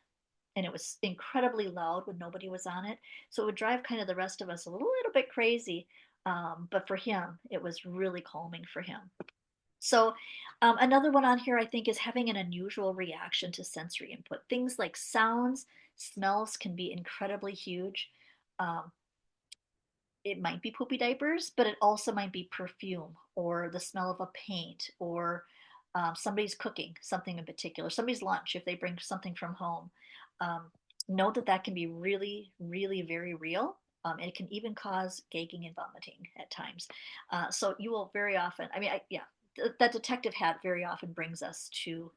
A: and it was incredibly loud when nobody was on it. So it would drive kind of the rest of us a little bit crazy. But for him, it was really calming for him. So, another one on here I think is having an unusual reaction to sensory input. Things like sounds, smells can be incredibly huge. Um, it might be poopy diapers, but it also might be perfume or the smell of a paint or somebody's cooking something in particular, somebody's lunch if they bring something from home. Um, know that that can be really, really very real. And it can even cause gagging and vomiting at times. So you will very often, I mean, yeah, that detective hat very often brings us to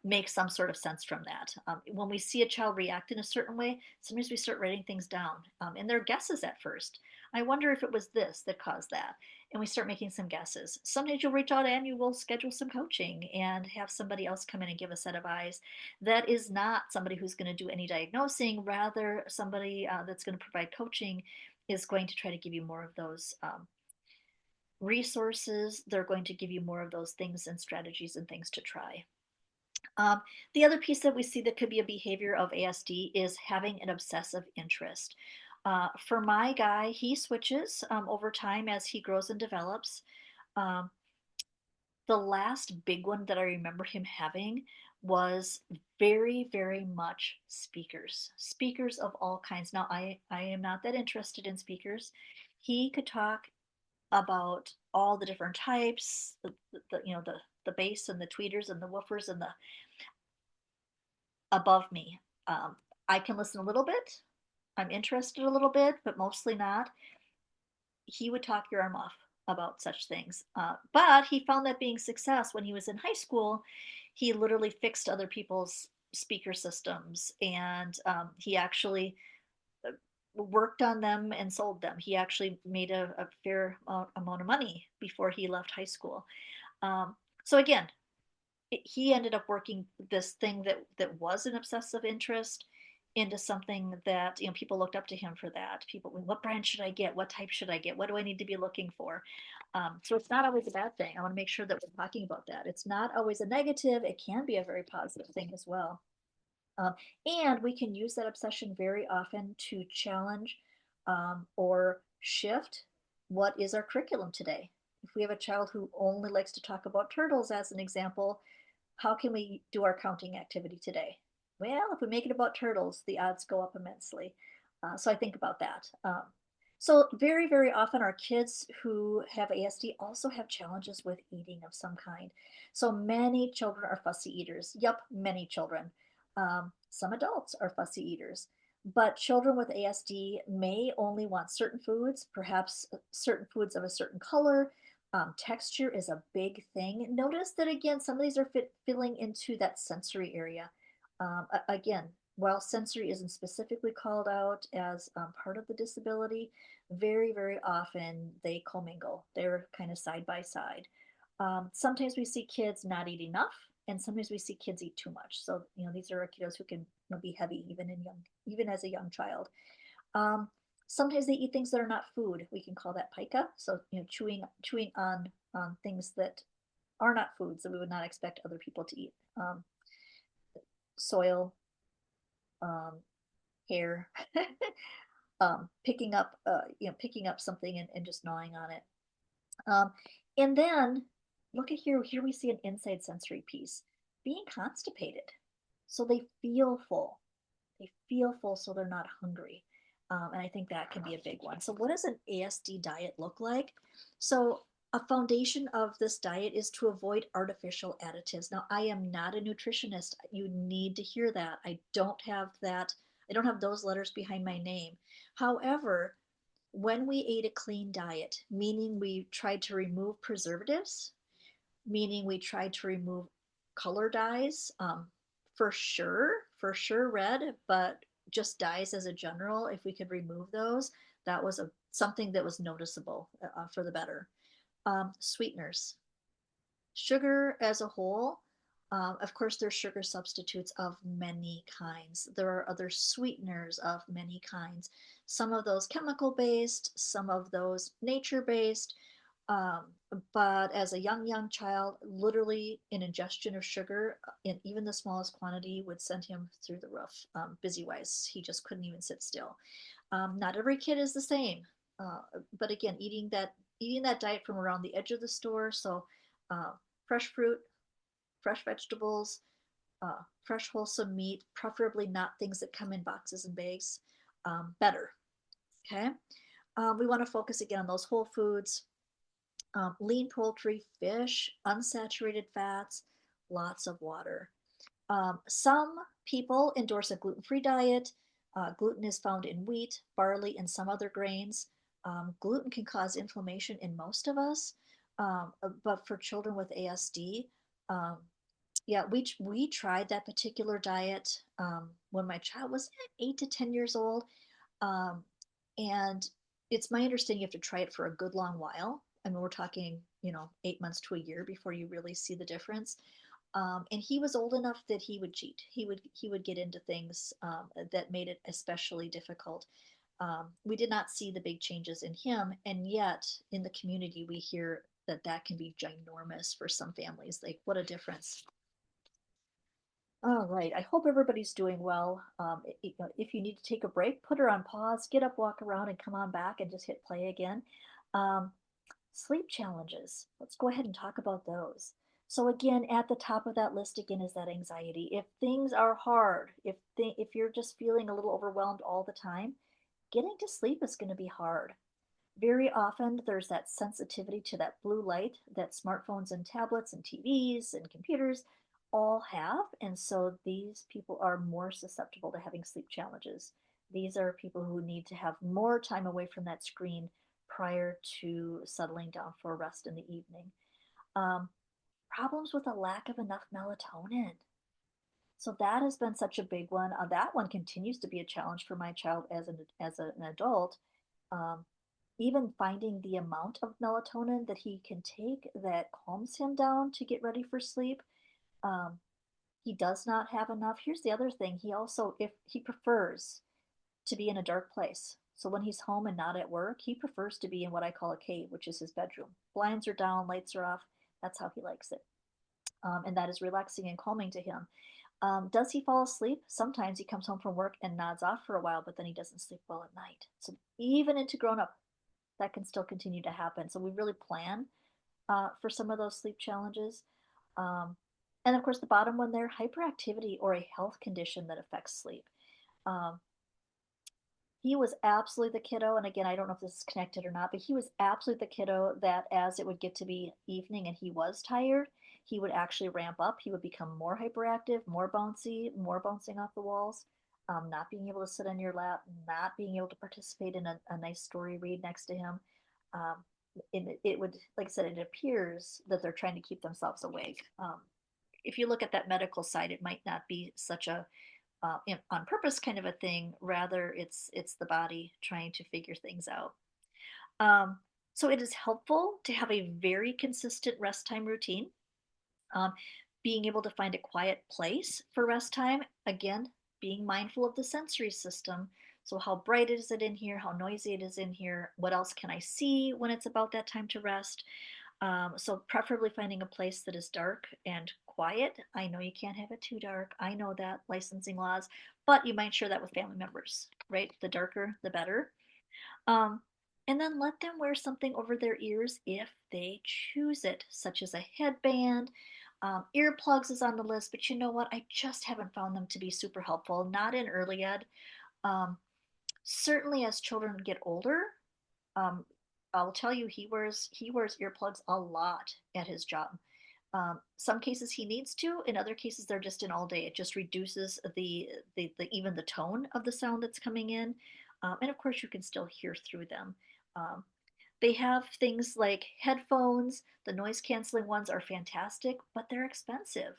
A: make some sort of sense from that. When we see a child react in a certain way, sometimes we start writing things down, and they're guesses at first. I wonder if it was this that caused that. And we start making some guesses. Sometimes you'll reach out and you will schedule some coaching and have somebody else come in and give a set of eyes. That is not somebody who's going to do any diagnosing, rather, somebody that's going to provide coaching is going to try to give you more of those resources. They're going to give you more of those things and strategies and things to try. Um, the other piece that we see that could be a behavior of ASD is having an obsessive interest. For my guy, he switches over time as he grows and develops. Um, the last big one that I remember him having was very, very much speakers, speakers of all kinds. Now, I am not that interested in speakers. He could talk about all the different types, the bass and the tweeters and the woofers and the above me. Um, I can listen a little bit. I'm interested a little bit, but mostly not. He would talk your arm off about such things. But he found that being success when he was in high school. He literally fixed other people's speaker systems, and he actually worked on them and sold them. He actually made a fair amount of money before he left high school. So again, he ended up working this thing that was an obsessive interest into something that people looked up to him for. That people, what brand should I get, what type should I get, what do I need to be looking for? So it's not always a bad thing. I want to make sure that we're talking about that. It's not always a negative. It can be a very positive thing as well. um, and we can use that obsession very often to challenge or shift what is our curriculum today. If we have a child who only likes to talk about turtles, as an example, how can we do our counting activity today? Well, if we make it about turtles, the odds go up immensely. So I think about that. So very, very often our kids who have ASD also have challenges with eating of some kind. So many children are fussy eaters. Yep, many children. Some adults are fussy eaters. But children with ASD may only want certain foods, perhaps certain foods of a certain color. Texture is a big thing. Notice that again, some of these are filling into that sensory area. Again, while sensory isn't specifically called out as part of the disability, very, very often they commingle. They're kind of side by side. Sometimes we see kids not eat enough, and sometimes we see kids eat too much. So these are kiddos who can be heavy even as a young child. Um, Sometimes they eat things that are not food. We can call that pica. So chewing on things that are not foods that we would not expect other people to eat. Soil, um, hair, picking up something and just gnawing on it. Um, and then look at here. Here we see an inside sensory piece. Being constipated. So they feel full. They feel full, so they're not hungry. And I think that can be a big one. So, what does an ASD diet look like? So, a foundation of this diet is to avoid artificial additives. Now, I am not a nutritionist. You need to hear that. I don't have that. I don't have those letters behind my name. However, when we ate a clean diet, meaning we tried to remove preservatives, meaning we tried to remove color dyes, for sure red, but just dyes as a general, if we could remove those, that was something that was noticeable for the better. Sweeteners, sugar as a whole. Of course, there's sugar substitutes of many kinds. There are other sweeteners of many kinds. Some of those chemical based, some of those nature based. Um, but as a young child, literally an ingestion of sugar in even the smallest quantity would send him through the roof, busy wise. He just couldn't even sit still. Not every kid is the same, uh, but again, eating that diet from around the edge of the store, so uh, fresh fruit, fresh vegetables, fresh wholesome meat, preferably not things that come in boxes and bags, better. Okay, we want to focus again on those whole foods, lean poultry, fish, unsaturated fats, lots of water. Some people endorse a gluten free diet. Gluten is found in wheat, barley, and some other grains. Gluten can cause inflammation in most of us, but for children with ASD, um, yeah, we tried that particular diet when my child was 8 to 10 years old, um, and it's my understanding you have to try it for a good long while. I mean, we're talking, 8 months to a year before you really see the difference. And he was old enough that he would cheat. He would get into things that made it especially difficult. We did not see the big changes in him, and yet in the community we hear that that can be ginormous for some families. Like, what a difference! All right. I hope everybody's doing well. If you need to take a break, put her on pause, get up, walk around, and come on back and just hit play again. Um, Sleep challenges. Let's go ahead and talk about those. So again, at the top of that list again is that anxiety. If things are hard, if you're just feeling a little overwhelmed all the time, getting to sleep is going to be hard. Very often there's that sensitivity to that blue light that smartphones and tablets and TVs and computers all have. And so these people are more susceptible to having sleep challenges. These are people who need to have more time away from that screen prior to settling down for rest in the evening. Um, Problems with a lack of enough melatonin. So that has been such a big one. That one continues to be a challenge for my child as an adult. Um, Even finding the amount of melatonin that he can take that calms him down to get ready for sleep. Um, he does not have enough. Here's the other thing. He also, if he prefers to be in a dark place. So when he's home and not at work, he prefers to be in what I call a cave, which is his bedroom. Blinds are down, lights are off. That's how he likes it. And that is relaxing and calming to him. Does he fall asleep? Sometimes he comes home from work and nods off for a while, but then he doesn't sleep well at night. So even into grown up, that can still continue to happen. So we really plan for some of those sleep challenges. Um, and of course, the bottom one there, hyperactivity or a health condition that affects sleep. Um, he was absolutely the kiddo, and again, I don't know if this is connected or not, but he was absolutely the kiddo that as it would get to be evening and he was tired, he would actually ramp up. He would become more hyperactive, more bouncy, more bouncing off the walls, not being able to sit on your lap, not being able to participate in a nice story read next to him. Um, it would, like I said, it appears that they're trying to keep themselves awake. If you look at that medical side, it might not be such a on purpose kind of a thing. Rather, it's the body trying to figure things out. Um, so it is helpful to have a very consistent rest time routine. Um, Being able to find a quiet place for rest time. Again, being mindful of the sensory system. So how bright is it in here? How noisy it is in here? What else can I see when it's about that time to rest? So preferably finding a place that is dark and quiet. I know you can't have it too dark. I know that licensing laws, but you might share that with family members, right? The darker, the better. Um, and then let them wear something over their ears if they choose it, such as a headband. Earplugs is on the list, but you know what? I just haven't found them to be super helpful. Not in early ed. Um, Certainly, as children get older, um, I'll tell you, he wears earplugs a lot at his job. Some cases he needs to. In other cases, they're just in all day. It just reduces the even the tone of the sound that's coming in, and of course, you can still hear through them. Um, they have things like headphones. The noise canceling ones are fantastic, but they're expensive.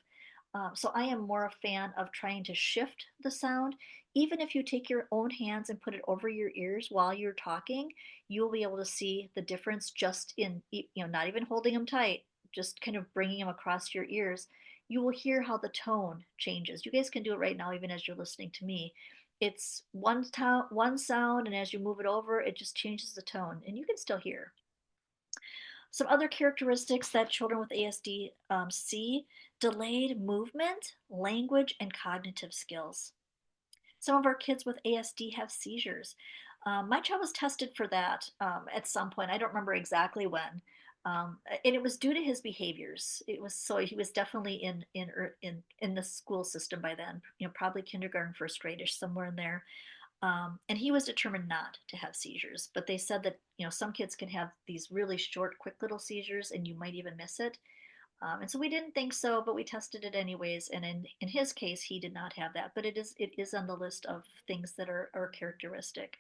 A: So I am more a fan of trying to shift the sound. Even if you take your own hands and put it over your ears while you're talking, you'll be able to see the difference just in, not even holding them tight, just kind of bringing them across your ears. You will hear how the tone changes. You guys can do it right now, even as you're listening to me. It's one sound, and as you move it over, it just changes the tone, and you can still hear. Some other characteristics that children with ASD see: delayed movement, language, and cognitive skills. Some of our kids with ASD have seizures. My child was tested for that at some point. I don't remember exactly when. And it was due to his behaviors. It was so he was definitely in the school system by then. Probably kindergarten, first grade-ish, somewhere in there. And he was determined not to have seizures. But they said that some kids can have these really short, quick little seizures, and you might even miss it. And so we didn't think so, but we tested it anyways. And in his case, he did not have that, but it is on the list of things that are characteristic.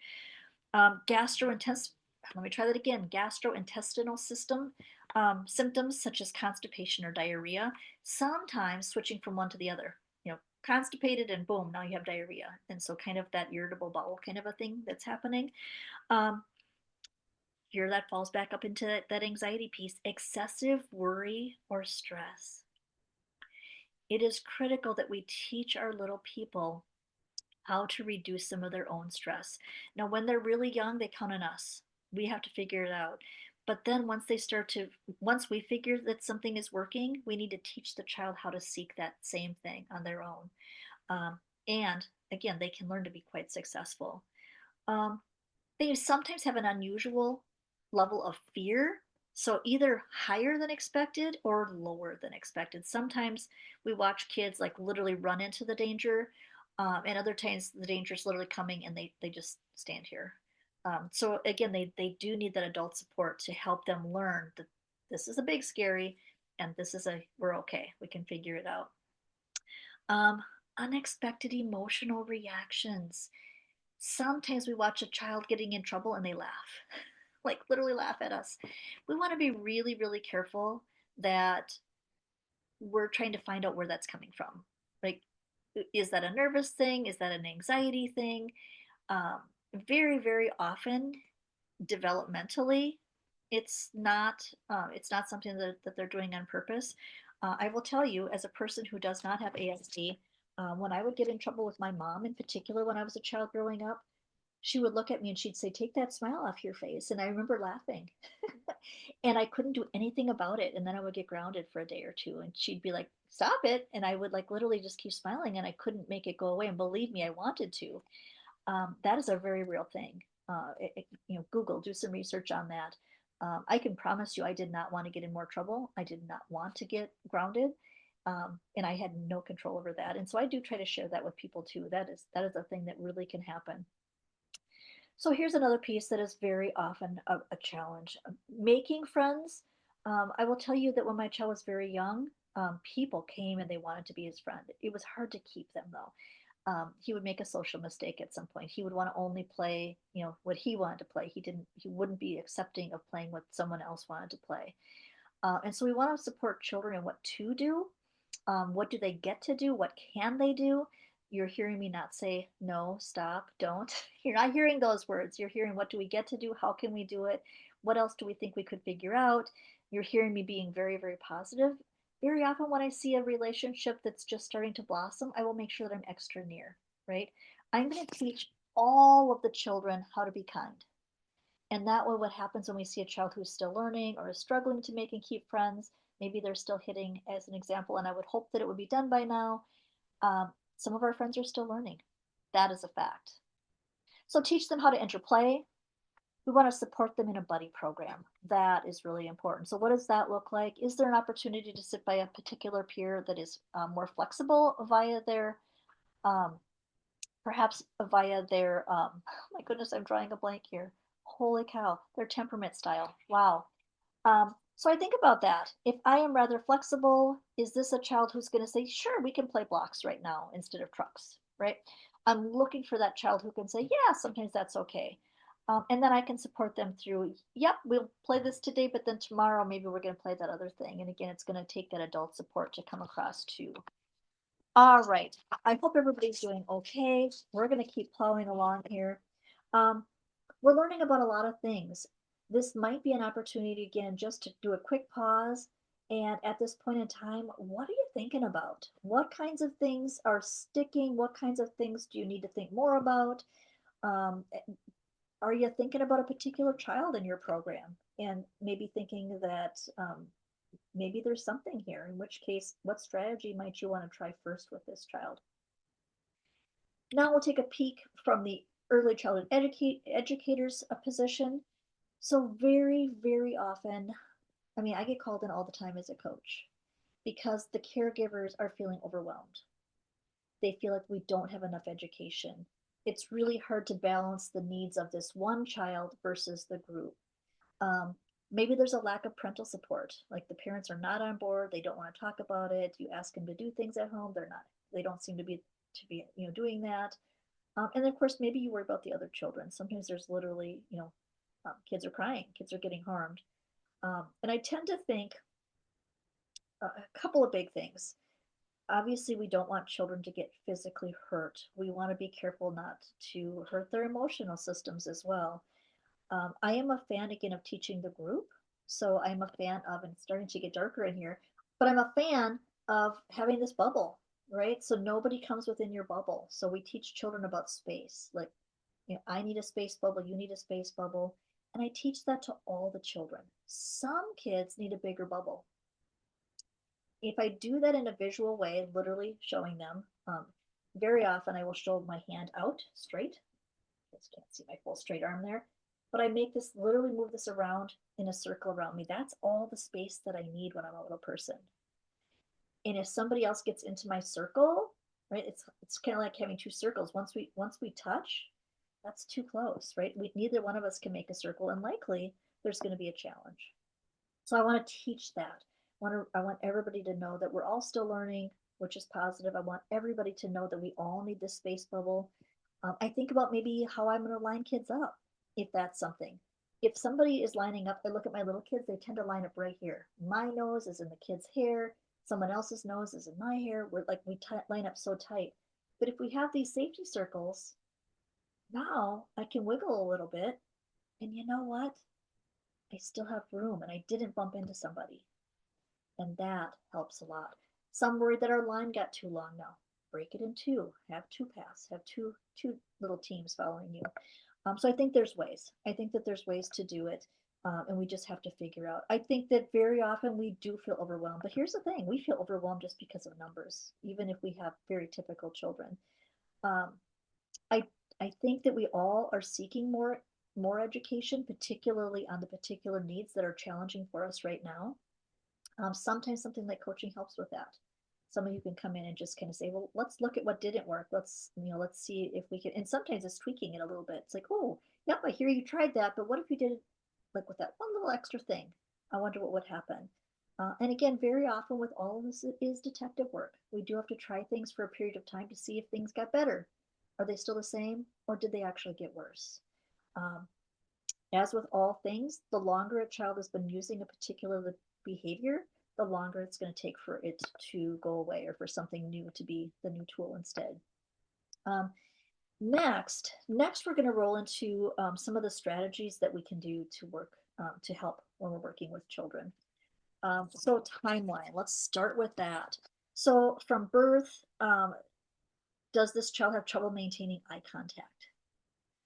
A: Gastrointestinal. Let me try that again. Gastrointestinal system symptoms such as constipation or diarrhea. Sometimes switching from one to the other. Constipated and boom, now you have diarrhea, and so kind of that irritable bowel kind of a thing that's happening. Um, Here that falls back up into that anxiety piece: excessive worry or stress. It is critical that we teach our little people how to reduce some of their own stress. Now, when they're really young, they count on us. We have to figure it out. But then once we figure that something is working, we need to teach the child how to seek that same thing on their own. And again, they can learn to be quite successful. Um, they sometimes have an unusual level of fear. So either higher than expected or lower than expected. Sometimes we watch kids like literally run into the danger, and other times the danger is literally coming and they just stand here. So again, they do need that adult support to help them learn that this is a big scary, and we're okay. We can figure it out. Um, Unexpected emotional reactions. Sometimes we watch a child getting in trouble and they laugh, like literally laugh at us. We want to be really, really careful that we're trying to find out where that's coming from. Like, is that a nervous thing? Is that an anxiety thing? Um, Very, very often, developmentally, it's not something that they're doing on purpose. I will tell you, as a person who does not have ASD, when I would get in trouble with my mom, in particular, when I was a child growing up, she would look at me and she'd say, "Take that smile off your face." And I remember laughing. And I couldn't do anything about it. And then I would get grounded for a day or two. And she'd be like, "Stop it." And I would like literally just keep smiling, and I couldn't make it go away. And believe me, I wanted to. That is a very real thing. Google, do some research on that. I can promise you, I did not want to get in more trouble. I did not want to get grounded. And I had no control over that. And so I do try to share that with people too. That is a thing that really can happen. So here's another piece that is very often a challenge: making friends. I will tell you that when my child was very young, people came and they wanted to be his friend. It was hard to keep them though. He would make a social mistake at some point. He would want to only play, what he wanted to play. He wouldn't be accepting of playing what someone else wanted to play. And so we want to support children in what to do. What do they get to do? What can they do? You're hearing me not say no, stop, don't. You're not hearing those words. You're hearing, what do we get to do? How can we do it? What else do we think we could figure out? You're hearing me being very, very positive. Very often, when I see a relationship that's just starting to blossom, I will make sure that I'm extra near, right? I'm going to teach all of the children how to be kind. And that way, what happens when we see a child who's still learning or is struggling to make and keep friends, maybe they're still hitting, as an example, and I would hope that it would be done by now. Some of our friends are still learning. That is a fact. So teach them how to interplay. We want to support them in a buddy program. That is really important. So what does that look like? Is there an opportunity to sit by a particular peer that is more flexible via their, um, perhaps via their, oh my goodness, I'm drawing a blank here. Holy cow, their temperament style. Wow. So I think about that. If I am rather flexible, is this a child who's going to say, "Sure, we can play blocks right now instead of trucks," right? I'm looking for that child who can say, "Yeah, sometimes that's okay." And then I can support them through, "Yep, we'll play this today, but then tomorrow maybe we're going to play that other thing." And again, it's going to take that adult support to come across too. All right. I hope everybody's doing okay. We're going to keep plowing along here. Um, we're learning about a lot of things. This might be an opportunity again just to do a quick pause. And at this point in time, what are you thinking about? What kinds of things are sticking? What kinds of things do you need to think more about? Um, are you thinking about a particular child in your program? and maybe thinking that maybe there's something here, in which case, what strategy might you want to try first with this child? Now we'll take a peek from the early childhood educator's position. So very, very often, I mean, I get called in all the time as a coach because the caregivers are feeling overwhelmed. They feel like we don't have enough education. It's really hard to balance the needs of this one child versus the group. Um, Maybe there's a lack of parental support. Like the parents are not on board. They don't want to talk about it. You ask them to do things at home. They're not. They don't seem to be doing that. And of course, maybe you worry about the other children. Sometimes there's literally kids are crying, kids are getting harmed, and I tend to think a couple of big things. Obviously, we don't want children to get physically hurt. We want to be careful not to hurt their emotional systems as well. I am a fan again of teaching the group. So I'm a fan of, and it's starting to get darker in here, but I'm a fan of having this bubble, right? So nobody comes within your bubble. So we teach children about space. Like, I need a space bubble, you need a space bubble. And I teach that to all the children. Some kids need a bigger bubble. If I do that in a visual way, literally showing them, very often I will show my hand out straight. Kids can't see my full straight arm there, but I make this literally move this around in a circle around me. That's all the space that I need when I'm a little person. And if somebody else gets into my circle, right, it's kind of like having two circles. Once we touch, that's too close, right? Neither one of us can make a circle, and likely there's going to be a challenge. So I want to teach that. I want everybody to know that we're all still learning, which is positive. I want everybody to know that we all need this space bubble. I think about maybe how I'm going to line kids up, if that's something. If somebody is lining up, I look at my little kids, they tend to line up right here. My nose is in the kid's hair, someone else's nose is in my hair. We're like, line up so tight. But if we have these safety circles, now I can wiggle a little bit. And you know what? I still have room and I didn't bump into somebody. And that helps a lot. Some worry that our line got too long now. Break it in two, have two paths, have two little teams following you. So I think there's ways. I think that there's ways to do it, and we just have to figure out. I think that very often we do feel overwhelmed, but here's the thing: we feel overwhelmed just because of numbers, even if we have very typical children. Um, I I think that we all are seeking more education, particularly on the particular needs that are challenging for us right now. Sometimes something like coaching helps with that. Some of you can come in and just kind of say, well, let's look at what didn't work. Let's see if we can. And sometimes it's tweaking it a little bit. It's like, oh, yep, I hear you tried that, but what if you did it like with that one little extra thing? I wonder what would happen. And again, very often with all of this is detective work. We do have to try things for a period of time to see if things got better. Are they still the same, or did they actually get worse? Um, as with all things, the longer a child has been using a particular behavior, the longer it's going to take for it to go away or for something new to be the new tool instead. Um, next, we're going to roll into some of the strategies that we can do to work to help when we're working with children. So timeline, let's start with that. So from birth, does this child have trouble maintaining eye contact?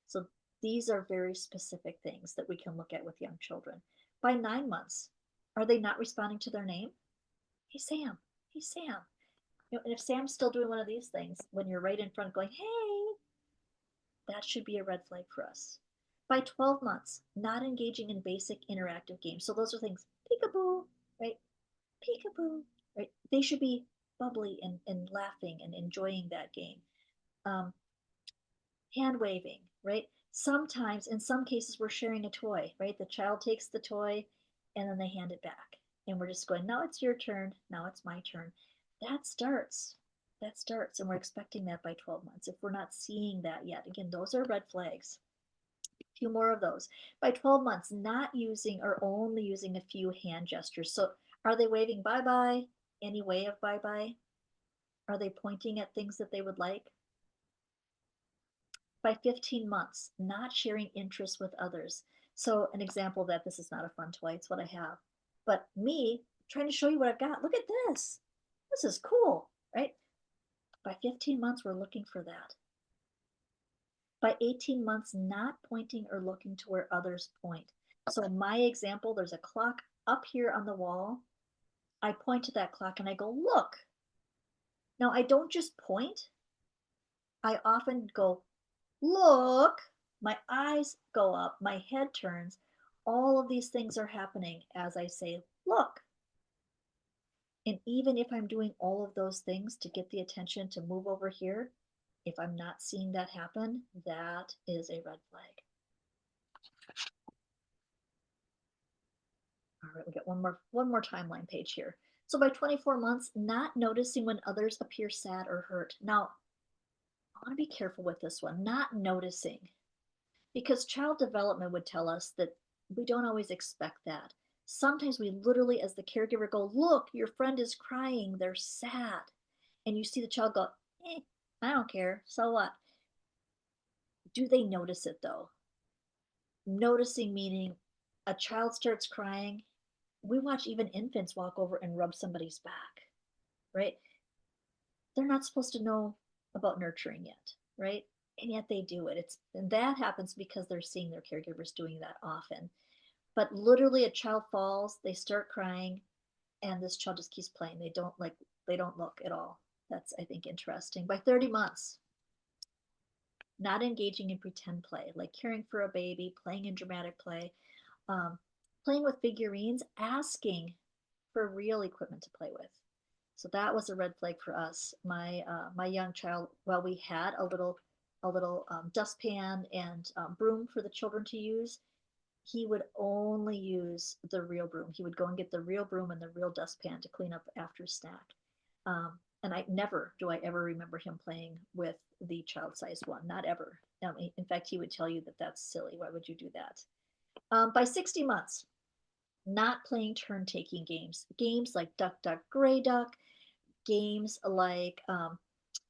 A: So these are very specific things that we can look at with young children. By 9 months, are they not responding to their name? Hey, Sam. Hey, Sam. And if Sam's still doing one of these things, when you're right in front going, hey, that should be a red flag for us. By 12 months, not engaging in basic interactive games. So those are things, peekaboo, right? Peekaboo, right? They should be bubbly and laughing and enjoying that game. Um, Hand waving, right? Sometimes, in some cases, we're sharing a toy, right? The child takes the toy and then they hand it back. And we're just going, now it's your turn. Now it's my turn. That starts. That starts. And we're expecting that by 12 months. If we're not seeing that yet, again, those are red flags. A few more of those. By 12 months, not using or only using a few hand gestures. So are they waving bye bye? Any way of bye bye? Are they pointing at things that they would like? By 15 months, not sharing interests with others. So, an example that this is not a fun toy, it's what I have. But me trying to show you what I've got. Look at this. This is cool, right? By 15 months, we're looking for that. By 18 months, not pointing or looking to where others point. So my example, there's a clock up here on the wall. I point to that clock and I go, look. Now I don't just point. I often go, look. My eyes go up, my head turns. All of these things are happening as I say, look. And even if I'm doing all of those things to get the attention to move over here, if I'm not seeing that happen, that is a red flag. All right, we got one more timeline page here. So by 24 months, not noticing when others appear sad or hurt. Now, I want to be careful with this one, not noticing, because child development would tell us that we don't always expect that. Sometimes we literally, as the caregiver, go, look, your friend is crying, they're sad. And you see the child go, I don't care, so what? Do they notice it though? Noticing meaning a child starts crying. We watch even infants walk over and rub somebody's back, right? They're not supposed to know about nurturing yet, right? And yet they do it. And that happens because they're seeing their caregivers doing that often. But literally a child falls, they start crying, and this child just keeps playing. They don't look at all. That's, I think, interesting. By 30 months, not engaging in pretend play, like caring for a baby, playing in dramatic play, um, playing with figurines, asking for real equipment to play with. So that was a red flag for us. My young child, well, we had a little dustpan and broom for the children to use. He would only use the real broom. He would go and get the real broom and the real dustpan to clean up after snack. And I never do I ever remember him playing with the child-sized one. Not ever. In fact, he would tell you that that's silly. Why would you do that? By 60 months, not playing turn-taking games like Duck, Duck, Gray Duck, games like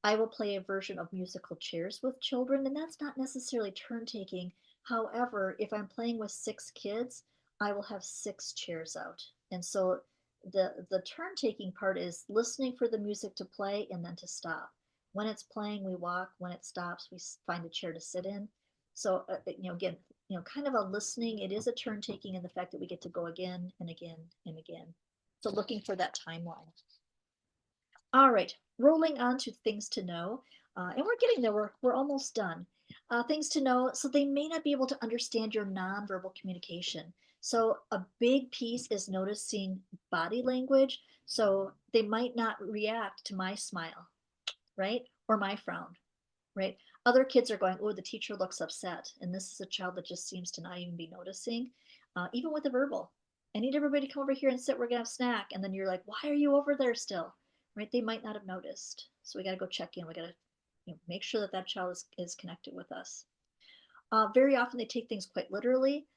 A: I will play a version of musical chairs with children, and that's not necessarily turn taking. However, if I'm playing with 6 kids, I will have 6 chairs out. And so the turn taking part is listening for the music to play and then to stop. When it's playing, we walk. When it stops, we find a chair to sit in. So again, kind of a listening. It is a turn taking in the fact that we get to go again and again and again. So looking for that timeline. All right, rolling on to things to know. And we're getting there, we're almost done. Things to know, so they may not be able to understand your nonverbal communication. So a big piece is noticing body language. So they might not react to my smile, right? Or my frown, right? Other kids are going, oh, the teacher looks upset. And this is a child that just seems to not even be noticing, even with the verbal. I need everybody to come over here and sit. We're going to have snack. And then you're like, why are you over there still? Right? They might not have noticed. So we got to go check in. We got to make sure that that child is connected with us. Very often they take things quite literally.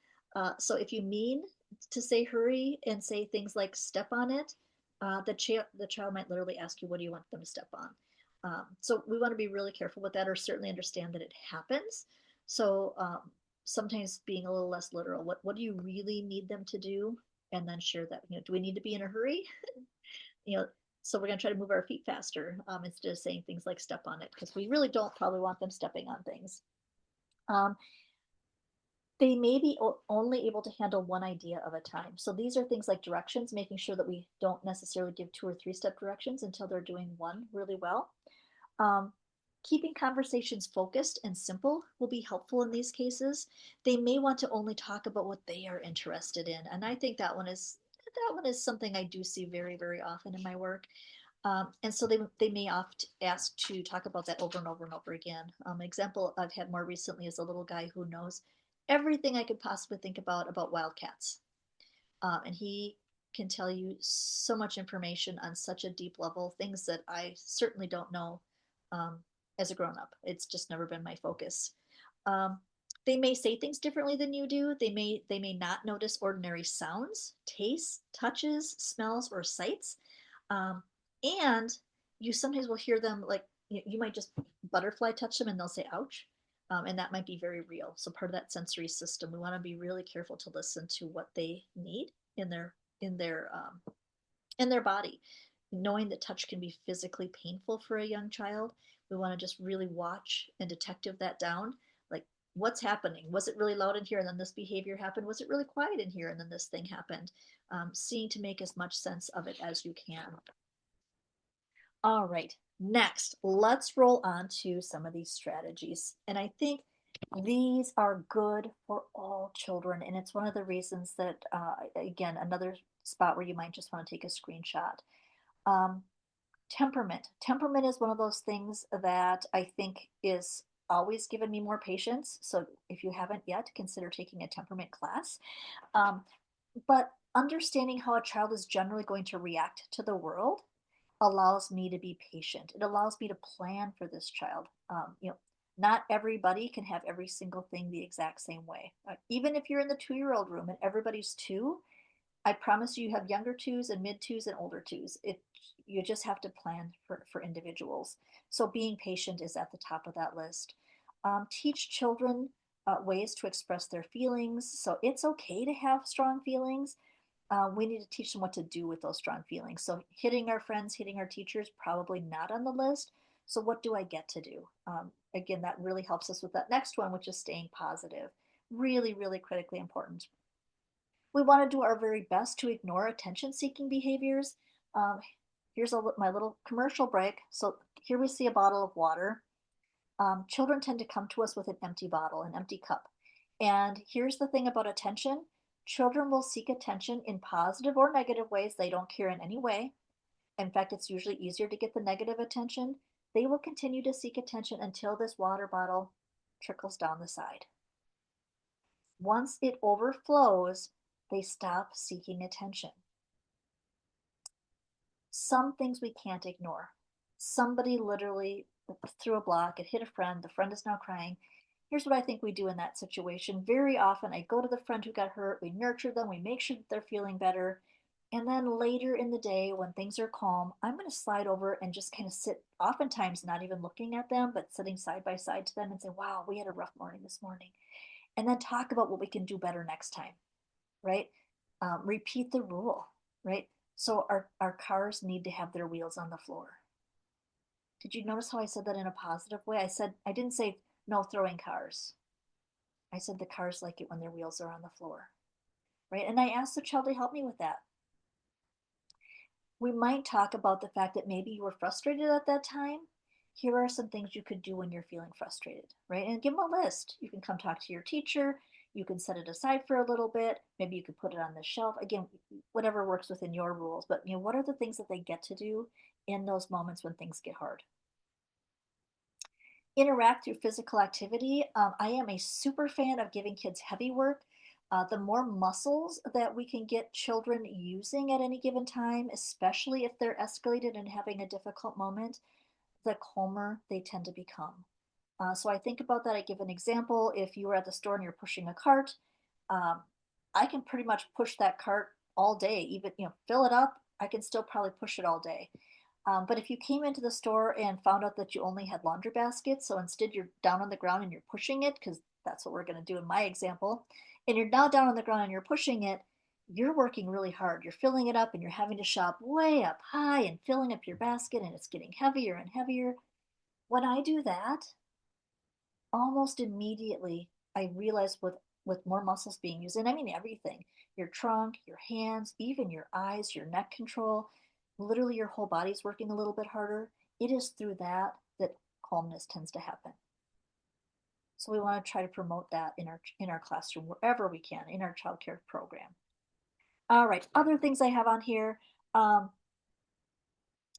A: So if you mean to say hurry and say things like step on it, the child might literally ask you, what do you want them to step on? So we want to be really careful with that, or certainly understand that it happens. So sometimes being a little less literal, what do you really need them to do? And then share that, do we need to be in a hurry? you know, so we're going to try to move our feet faster instead of saying things like step on it, because we really don't probably want them stepping on things. Um, they may be only able to handle one idea of a time. So these are things like directions, making sure that we don't necessarily give 2 or 3 step directions until they're doing one really well. Um, Keeping conversations focused and simple will be helpful in these cases. They may want to only talk about what they are interested in, and I think that one is something I do see very, very often in my work. And so they may oft ask to talk about that over and over and over again. An example I've had more recently is a little guy who knows everything I could possibly think about wildcats. And he can tell you so much information on such a deep level, things that I certainly don't know um, as a grown up. It's just never been my focus. Um, they may say things differently than you do. They may not notice ordinary sounds, tastes, touches, smells, or sights. Um, and you sometimes will hear them like you might just butterfly touch them and they'll say ouch. And that might be very real. So part of that sensory system, we want to be really careful to listen to what they need in their body. Knowing that touch can be physically painful for a young child, we want to just really watch and detective that down. Like what's happening? Was it really loud in here and then this behavior happened? Was it really quiet in here and then this thing happened? Seeing to make as much sense of it as you can. All right, next, let's roll on to some of these strategies. And I think these are good for all children. And it's one of the reasons that, again, another spot where you might just want to take a screenshot. Um, temperament. Temperament is one of those things that I think is always given me more patience. So if you haven't yet, consider taking a temperament class. Um, but understanding how a child is generally going to react to the world allows me to be patient. It allows me to plan for this child. Not everybody can have every single thing the exact same way. Even if you're in the 2-year-old room and everybody's two, I promise you have younger twos and mid twos and older twos. You just have to plan for individuals. So being patient is at the top of that list. Teach children ways to express their feelings. So it's okay to have strong feelings. We need to teach them what to do with those strong feelings. So hitting our friends, hitting our teachers, probably not on the list. So what do I get to do? Again, that really helps us with that next one, which is staying positive. Really, really critically important. We want to do our very best to ignore attention-seeking behaviors. Um, here's my little commercial break. So here we see a bottle of water. Children tend to come to us with an empty bottle, an empty cup. And here's the thing about attention. Children will seek attention in positive or negative ways. They don't care in any way. In fact, it's usually easier to get the negative attention. They will continue to seek attention until this water bottle trickles down the side. Once it overflows, they stop seeking attention. Some things we can't ignore. Somebody literally threw a block, it hit a friend, the friend is now crying. Here's what I think we do in that situation. Very often, I go to the friend who got hurt, we nurture them, we make sure that they're feeling better. And then later in the day, when things are calm, I'm going to slide over and just kind of sit, oftentimes not even looking at them, but sitting side by side to them and say, wow, we had a rough morning this morning. And then talk about what we can do better next time, right? Repeat the rule, right? So our cars need to have their wheels on the floor. Did you notice how I said that in a positive way? I didn't say no throwing cars. I said the cars like it when their wheels are on the floor, right? And I asked the child to help me with that. We might talk about the fact that maybe you were frustrated at that time. Here are some things you could do when you're feeling frustrated, right? And give them a list. You can come talk to your teacher. You can set it aside for a little bit. Maybe you could put it on the shelf. Again, whatever works within your rules. But what are the things that they get to do in those moments when things get hard? Interact through physical activity. I am a super fan of giving kids heavy work. The more muscles that we can get children using at any given time, especially if they're escalated and having a difficult moment, the calmer they tend to become. So I think about that. I give an example. If you were at the store and you're pushing a cart, um, I can pretty much push that cart all day, even fill it up. I can still probably push it all day. But if you came into the store and found out that you only had laundry baskets, so instead you're down on the ground and you're pushing it, because that's what we're going to do in my example, and you're now down on the ground and you're pushing it, you're working really hard. You're filling it up and you're having to shop way up high and filling up your basket, and it's getting heavier and heavier. When I do that, almost immediately I realize with more muscles being used, and I mean everything, your trunk, your hands, even your eyes, your neck control, literally your whole body's working a little bit harder. It is through that that calmness tends to happen. So we want to try to promote that in our classroom wherever we can in our childcare program. All right, other things I have on here. Um,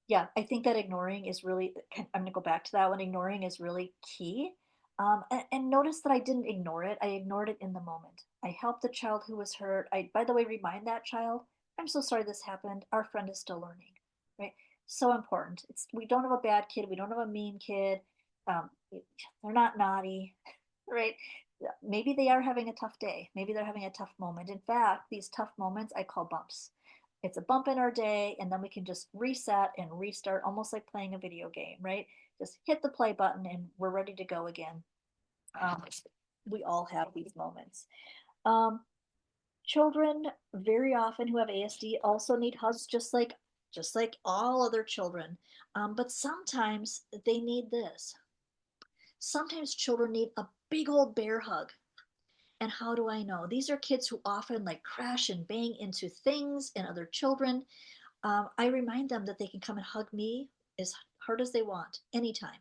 A: yeah, I think that ignoring is really, I'm going to go back to that one. Ignoring is really key. And notice that I didn't ignore it. I ignored it in the moment. I helped the child who was hurt. By the way, remind that child, I'm so sorry this happened. Our friend is still learning, right? So important. We don't have a bad kid. We don't have a mean kid. Um, they're not naughty, right? Maybe they are having a tough day. Maybe they're having a tough moment. In fact, these tough moments I call bumps. It's a bump in our day, and then we can just reset and restart, almost like playing a video game, right? Just hit the play button and we're ready to go again. Um, we all have these moments. Um, Children very often who have ASD also need hugs, just like all other children. But sometimes they need this. Sometimes children need a big old bear hug. And how do I know? These are kids who often like crash and bang into things and other children. I remind them that they can come and hug me as hard as they want anytime.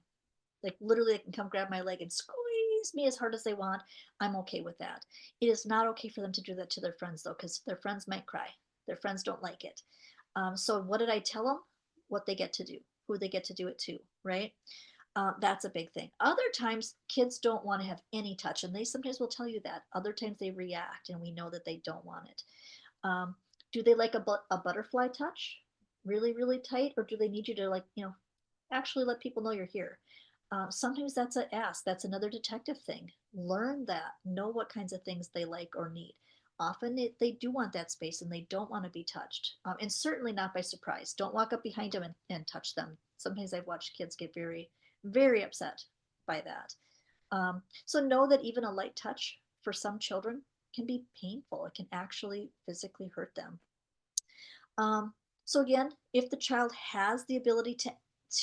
A: Like literally, they can come grab my leg and squeeze me as hard as they want. I'm okay with that. It is not okay for them to do that to their friends though, because their friends might cry. Their friends don't like it. So what did I tell them? What they get to do, who they get to do it to, right? That's a big thing. Other times, kids don't want to have any touch, and they sometimes will tell you that. Other times, they react, and we know that they don't want it. Um, do they like a butterfly touch, really, really tight, or do they need you to like, actually let people know you're here? Sometimes that's an ask. That's another detective thing. Learn that. Know what kinds of things they like or need. Often they do want that space and they don't want to be touched. And certainly not by surprise. Don't walk up behind them and touch them. Sometimes I've watched kids get very, very upset by that. So know that even a light touch for some children can be painful. It can actually physically hurt them. Um, so again, if the child has the ability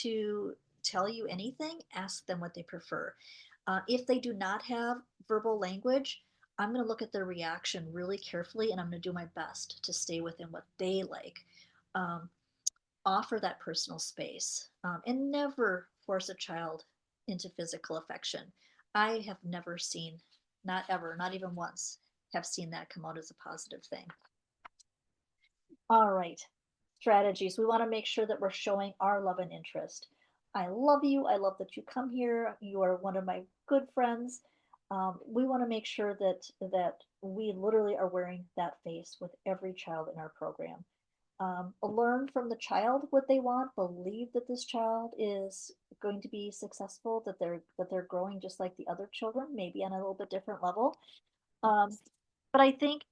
A: to tell you anything, ask them what they prefer. If they do not have verbal language, I'm going to look at their reaction really carefully and I'm going to do my best to stay within what they like. Um, Offer that personal space and never force a child into physical affection. I have never seen, not ever, not even once, have seen that come out as a positive thing. All right, strategies. We want to make sure that we're showing our love and interest. I love you. I love that you come here. You are one of my good friends. We want to make sure that we literally are wearing that face with every child in our program. Learn from the child what they want. Believe that this child is going to be successful. That they're growing just like the other children, maybe on a little bit different level. Um, but I think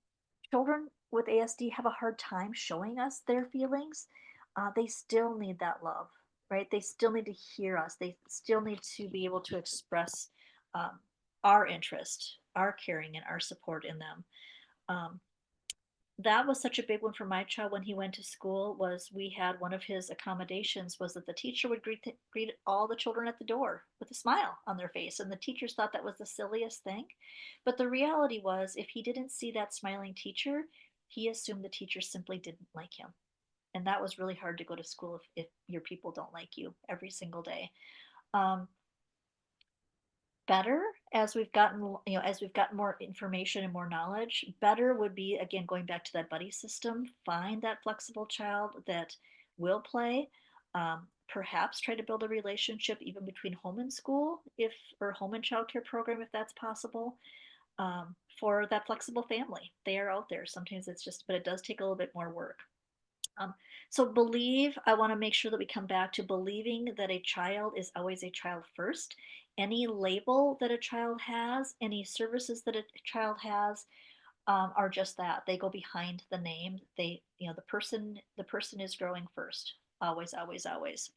A: children with ASD have a hard time showing us their feelings. They still need that love, right? They still need to hear us. They still need to be able to express um, our interest, our caring, and our support in them. Um, that was such a big one for my child when he went to school. Was we had one of his accommodations was that the teacher would greet all the children at the door with a smile on their face, and the teachers thought that was the silliest thing. But the reality was, if he didn't see that smiling teacher, he assumed the teacher simply didn't like him, and that was really hard to go to school if your people don't like you every single day. Um, Better as we've gotten, as we've gotten more information and more knowledge, better would be, again, going back to that buddy system. Find that flexible child that will play. Perhaps try to build a relationship even between home and school, if or home and childcare program if that's possible. For that flexible family, they are out there. Sometimes it's just, but it does take a little bit more work. um, so believe, I want to make sure that we come back to believing that a child is always a child first. Any label that a child has, any services that a child has, are just that. They go behind the name. The person is growing first. Always, always, always.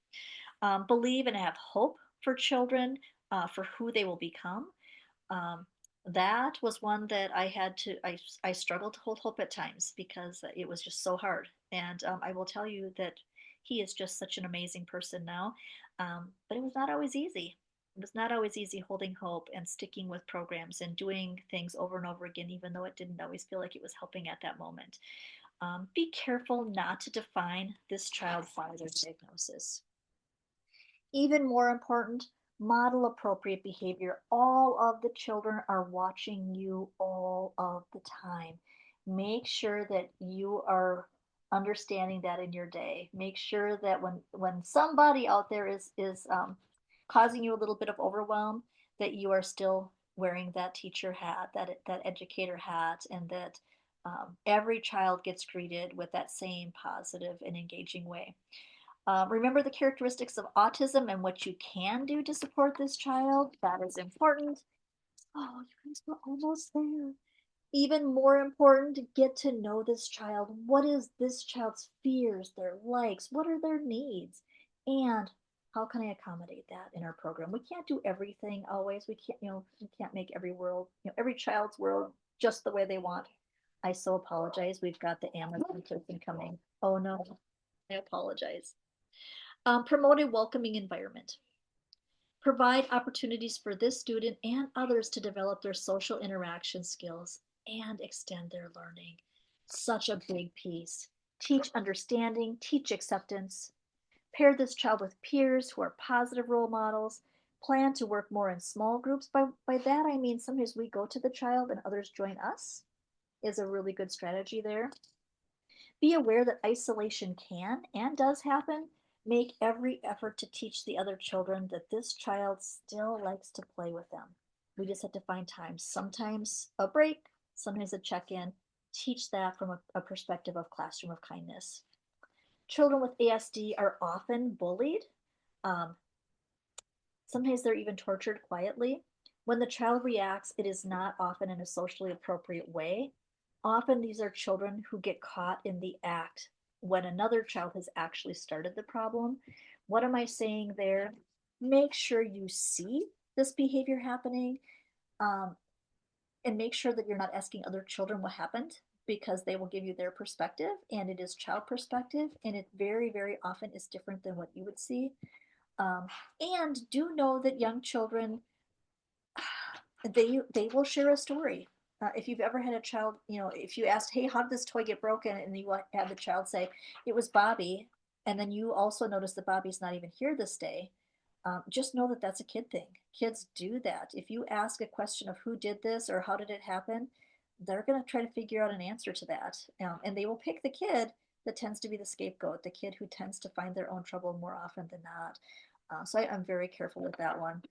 A: Believe and have hope for children, for who they will become. Um, that was one that I struggled to hold hope at times because it was just so hard. And I will tell you that he is just such an amazing person now. But it was not always easy. It was not always easy holding hope and sticking with programs and doing things over and over again, even though it didn't always feel like it was helping at that moment. Be careful not to define this child by their diagnosis. Even more important, model appropriate behavior. All of the children are watching you all of the time. Make sure that you are understanding that in your day. Make sure that when somebody out there is causing you a little bit of overwhelm, that you are still wearing that teacher hat, that educator hat, and that every child gets greeted with that same positive and engaging way. Remember the characteristics of autism and what you can do to support this child. That is important. Oh, you guys were almost there. Even more important, to get to know this child. What is this child's fears, their likes? What are their needs? And how can I accommodate that in our program? We can't do everything always. We can't make every child's world just the way they want. I so apologize. We've got the Amazon person coming. Oh no, I apologize. Promote a welcoming environment. Provide opportunities for this student and others to develop their social interaction skills and extend their learning. Such a big piece. Teach understanding, teach acceptance. Pair this child with peers who are positive role models. Plan to work more in small groups. By that, I mean sometimes we go to the child and others join us, is a really good strategy there. Be aware that isolation can and does happen. Make every effort to teach the other children that this child still likes to play with them. We just have to find time. Sometimes a break, sometimes a check in. Teach that from a perspective of classroom of kindness. Children with ASD are often bullied. Um, Sometimes they're even tortured quietly. When the child reacts, it is not often in a socially appropriate way. Often these are children who get caught in the act when another child has actually started the problem. What am I saying there? Make sure you see this behavior happening, um, and make sure that you're not asking other children what happened, because they will give you their perspective, and it is child perspective, and it very, very often is different than what you would see. Um, and do know that young children, they will share a story. If you've ever had a child, if you asked, "Hey, how did this toy get broken?" and you have the child say, "It was Bobby," and then you also notice that Bobby's not even here this day, just know that that's a kid thing. Kids do that. If you ask a question of who did this or how did it happen, they're going to try to figure out an answer to that, and they will pick the kid that tends to be the scapegoat, the kid who tends to find their own trouble more often than not. So I'm very careful with that one.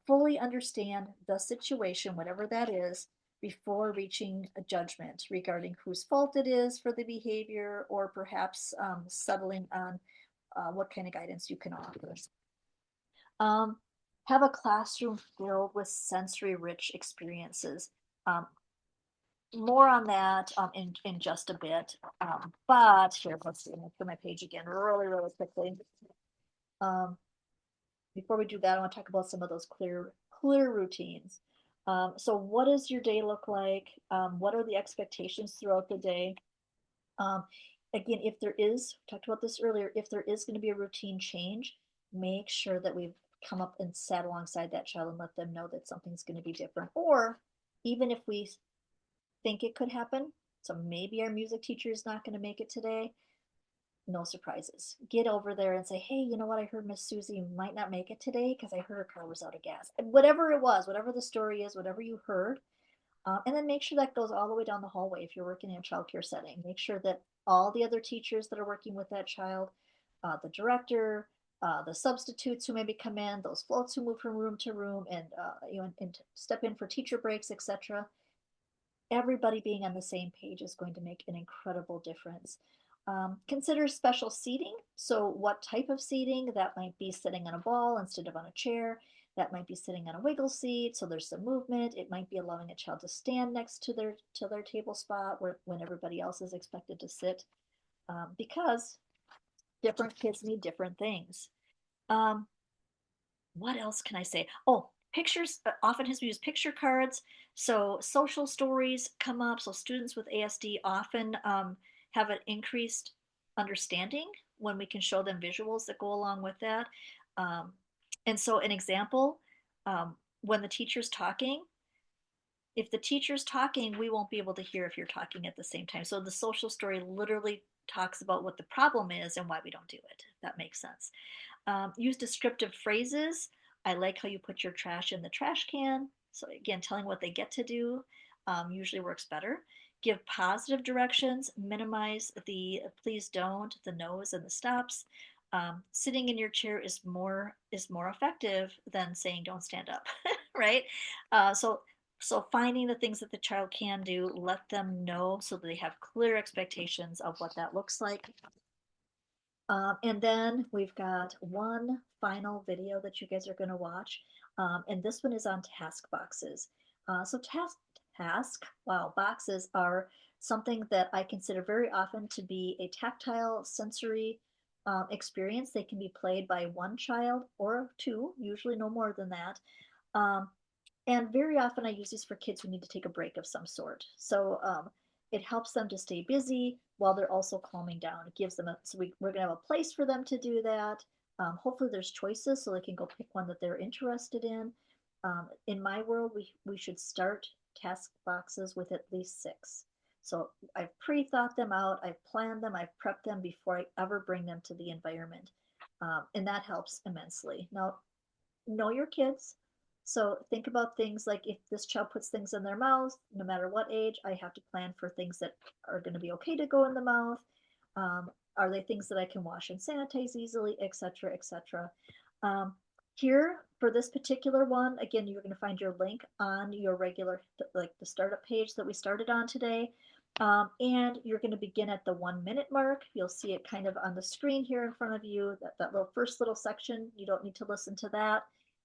A: Fully understand the situation, whatever that is, before reaching a judgment regarding whose fault it is for the behavior, or perhaps settling on what kind of guidance you can offer. Um, have a classroom filled with sensory rich experiences. Um, More on that in just a bit. But here, let's see, I'm gonna put my page again really, really quickly. Um, Before we do that, I want to talk about some of those clear routines. So what does your day look like? What are the expectations throughout the day? Um, Again, if there is, talked about this earlier, if there is going to be a routine change, make sure that we've come up and sat alongside that child and let them know that something's going to be different. Or even if we think it could happen, so maybe our music teacher is not going to make it today, no surprises. Get over there and say, "Hey, you know what? I heard Miss Susie might not make it today because I heard her car was out of gas." Whatever it was, whatever the story is, whatever you heard, and then make sure that goes all the way down the hallway if you're working in a childcare setting. Make sure that all the other teachers that are working with that child, the director, the substitutes who maybe come in, those floats who move from room to room, and and step in for teacher breaks, etc. Everybody being on the same page is going to make an incredible difference. Consider special seating. So, what type of seating? That might be sitting on a ball instead of on a chair. That might be sitting on a wiggle seat, so there's some movement. It might be allowing a child to stand next to their table spot where when everybody else is expected to sit, because different kids need different things. Um, what else can I say? Oh, pictures often has to use picture cards. So social stories come up. So students with ASD often have an increased understanding when we can show them visuals that go along with that. Um, and so an example, when the teacher's talking, if the teacher's talking, we won't be able to hear if you're talking at the same time. So the social story literally talks about what the problem is and why we don't do it. If that makes sense. Use descriptive phrases. I like how you put your trash in the trash can. So, again, telling what they get to do usually works better. Give positive directions, minimize the please don't, the no's, and the stops. Sitting in your chair is more effective than saying don't stand up, right? So finding the things that the child can do, let them know so that they have clear expectations of what that looks like. And then we've got one final video that you guys are going to watch. And this one is on task boxes. Wow, boxes are something that I consider very often to be a tactile sensory experience. They can be played by one child or two, usually no more than that. Um, and very often I use these for kids who need to take a break of some sort. So it helps them to stay busy while they're also calming down. It gives them so we're going to have a place for them to do that. Hopefully there's choices so they can go pick one that they're interested in. In my world, we should start task boxes with at least 6. So I've pre-thought them out, I've planned them, I've prepped them before I ever bring them to the environment. And that helps immensely. Now, know your kids. So think about things like if this child puts things in their mouth, no matter what age, I have to plan for things that are going to be okay to go in the mouth. Um, are they things that I can wash and sanitize easily, etc., etc. Um, Here for this particular one, again, you're going to find your link on your regular, like the startup page that we started on today. And you're going to begin at the 1 minute mark. You'll see it kind of on the screen here in front of you, that little first little section. You don't need to listen to that.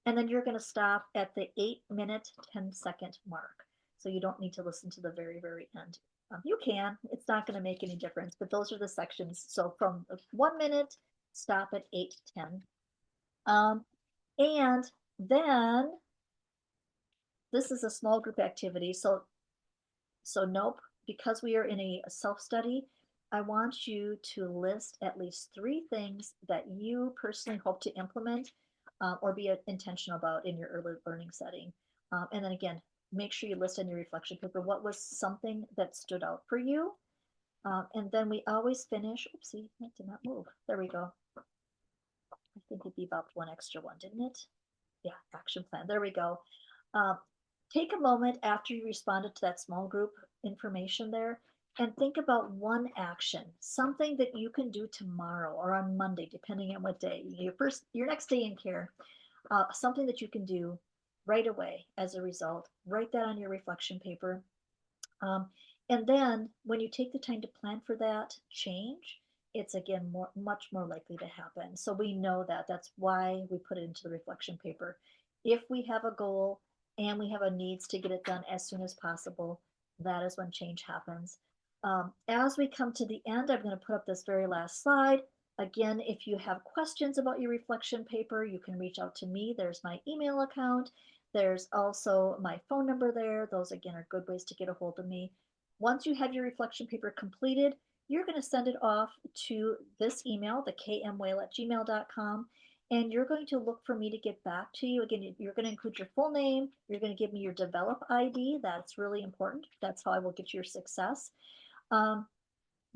A: And then you're going to stop at the 8 minute, 10 second mark. So you don't need to listen to the very, very end. You can, it's not going to make any difference, but those are the sections. So from 1 minute, stop at 8 to 10. And then this is a small group activity. So nope, because we are in a self-study, I want you to list at least 3 things that you personally hope to implement or be intentional about in your early learning setting. And then again, make sure you list in your reflection paper what was something that stood out for you. And then we always finish, oopsie, that did not move. There we go. I think we beeped one extra one, didn't it? Yeah, action plan. There we go. Um, Take a moment after you responded to that small group information there and think about one action, something that you can do tomorrow or on Monday, depending on what day, your next day in care, something that you can do right away as a result. Write that on your reflection paper. Um, and then when you take the time to plan for that change, it's again much more likely to happen. So we know that. That's why we put it into the reflection paper. If we have a goal and we have a needs to get it done as soon as possible, that is when change happens. As we come to the end, I'm going to put up this very last slide. Again, if you have questions about your reflection paper, you can reach out to me. There's my email account. There's also my phone number there. Those, again, are good ways to get a hold of me. Once you have your reflection paper completed, you're going to send it off to this email, the kmwhale@gmail.com, and you're going to look for me to get back to you. Again, you're going to include your full name. You're going to give me your develop ID. That's really important. That's how I will get your success. Um,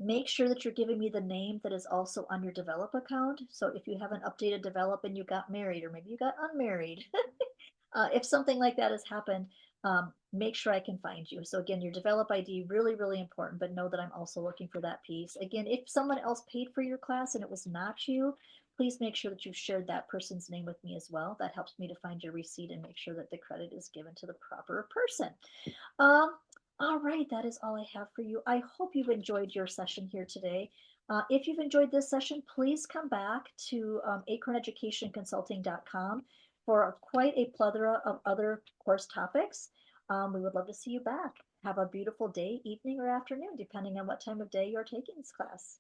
A: Make sure that you're giving me the name that is also on your develop account. So if you haven't updated develop and you got married, or maybe you got unmarried, if something like that has happened, make sure I can find you. So again, your develop ID, really, really important, but know that I'm also looking for that piece. Again, if someone else paid for your class and it was not you, please make sure that you've shared that person's name with me as well. That helps me to find your receipt and make sure that the credit is given to the proper person. Um, all right, that is all I have for you. I hope you've enjoyed your session here today. If you've enjoyed this session, please come back to acorneducationconsulting.com for quite a plethora of other course topics. We would love to see you back. Have a beautiful day, evening, or afternoon, depending on what time of day you're taking this class.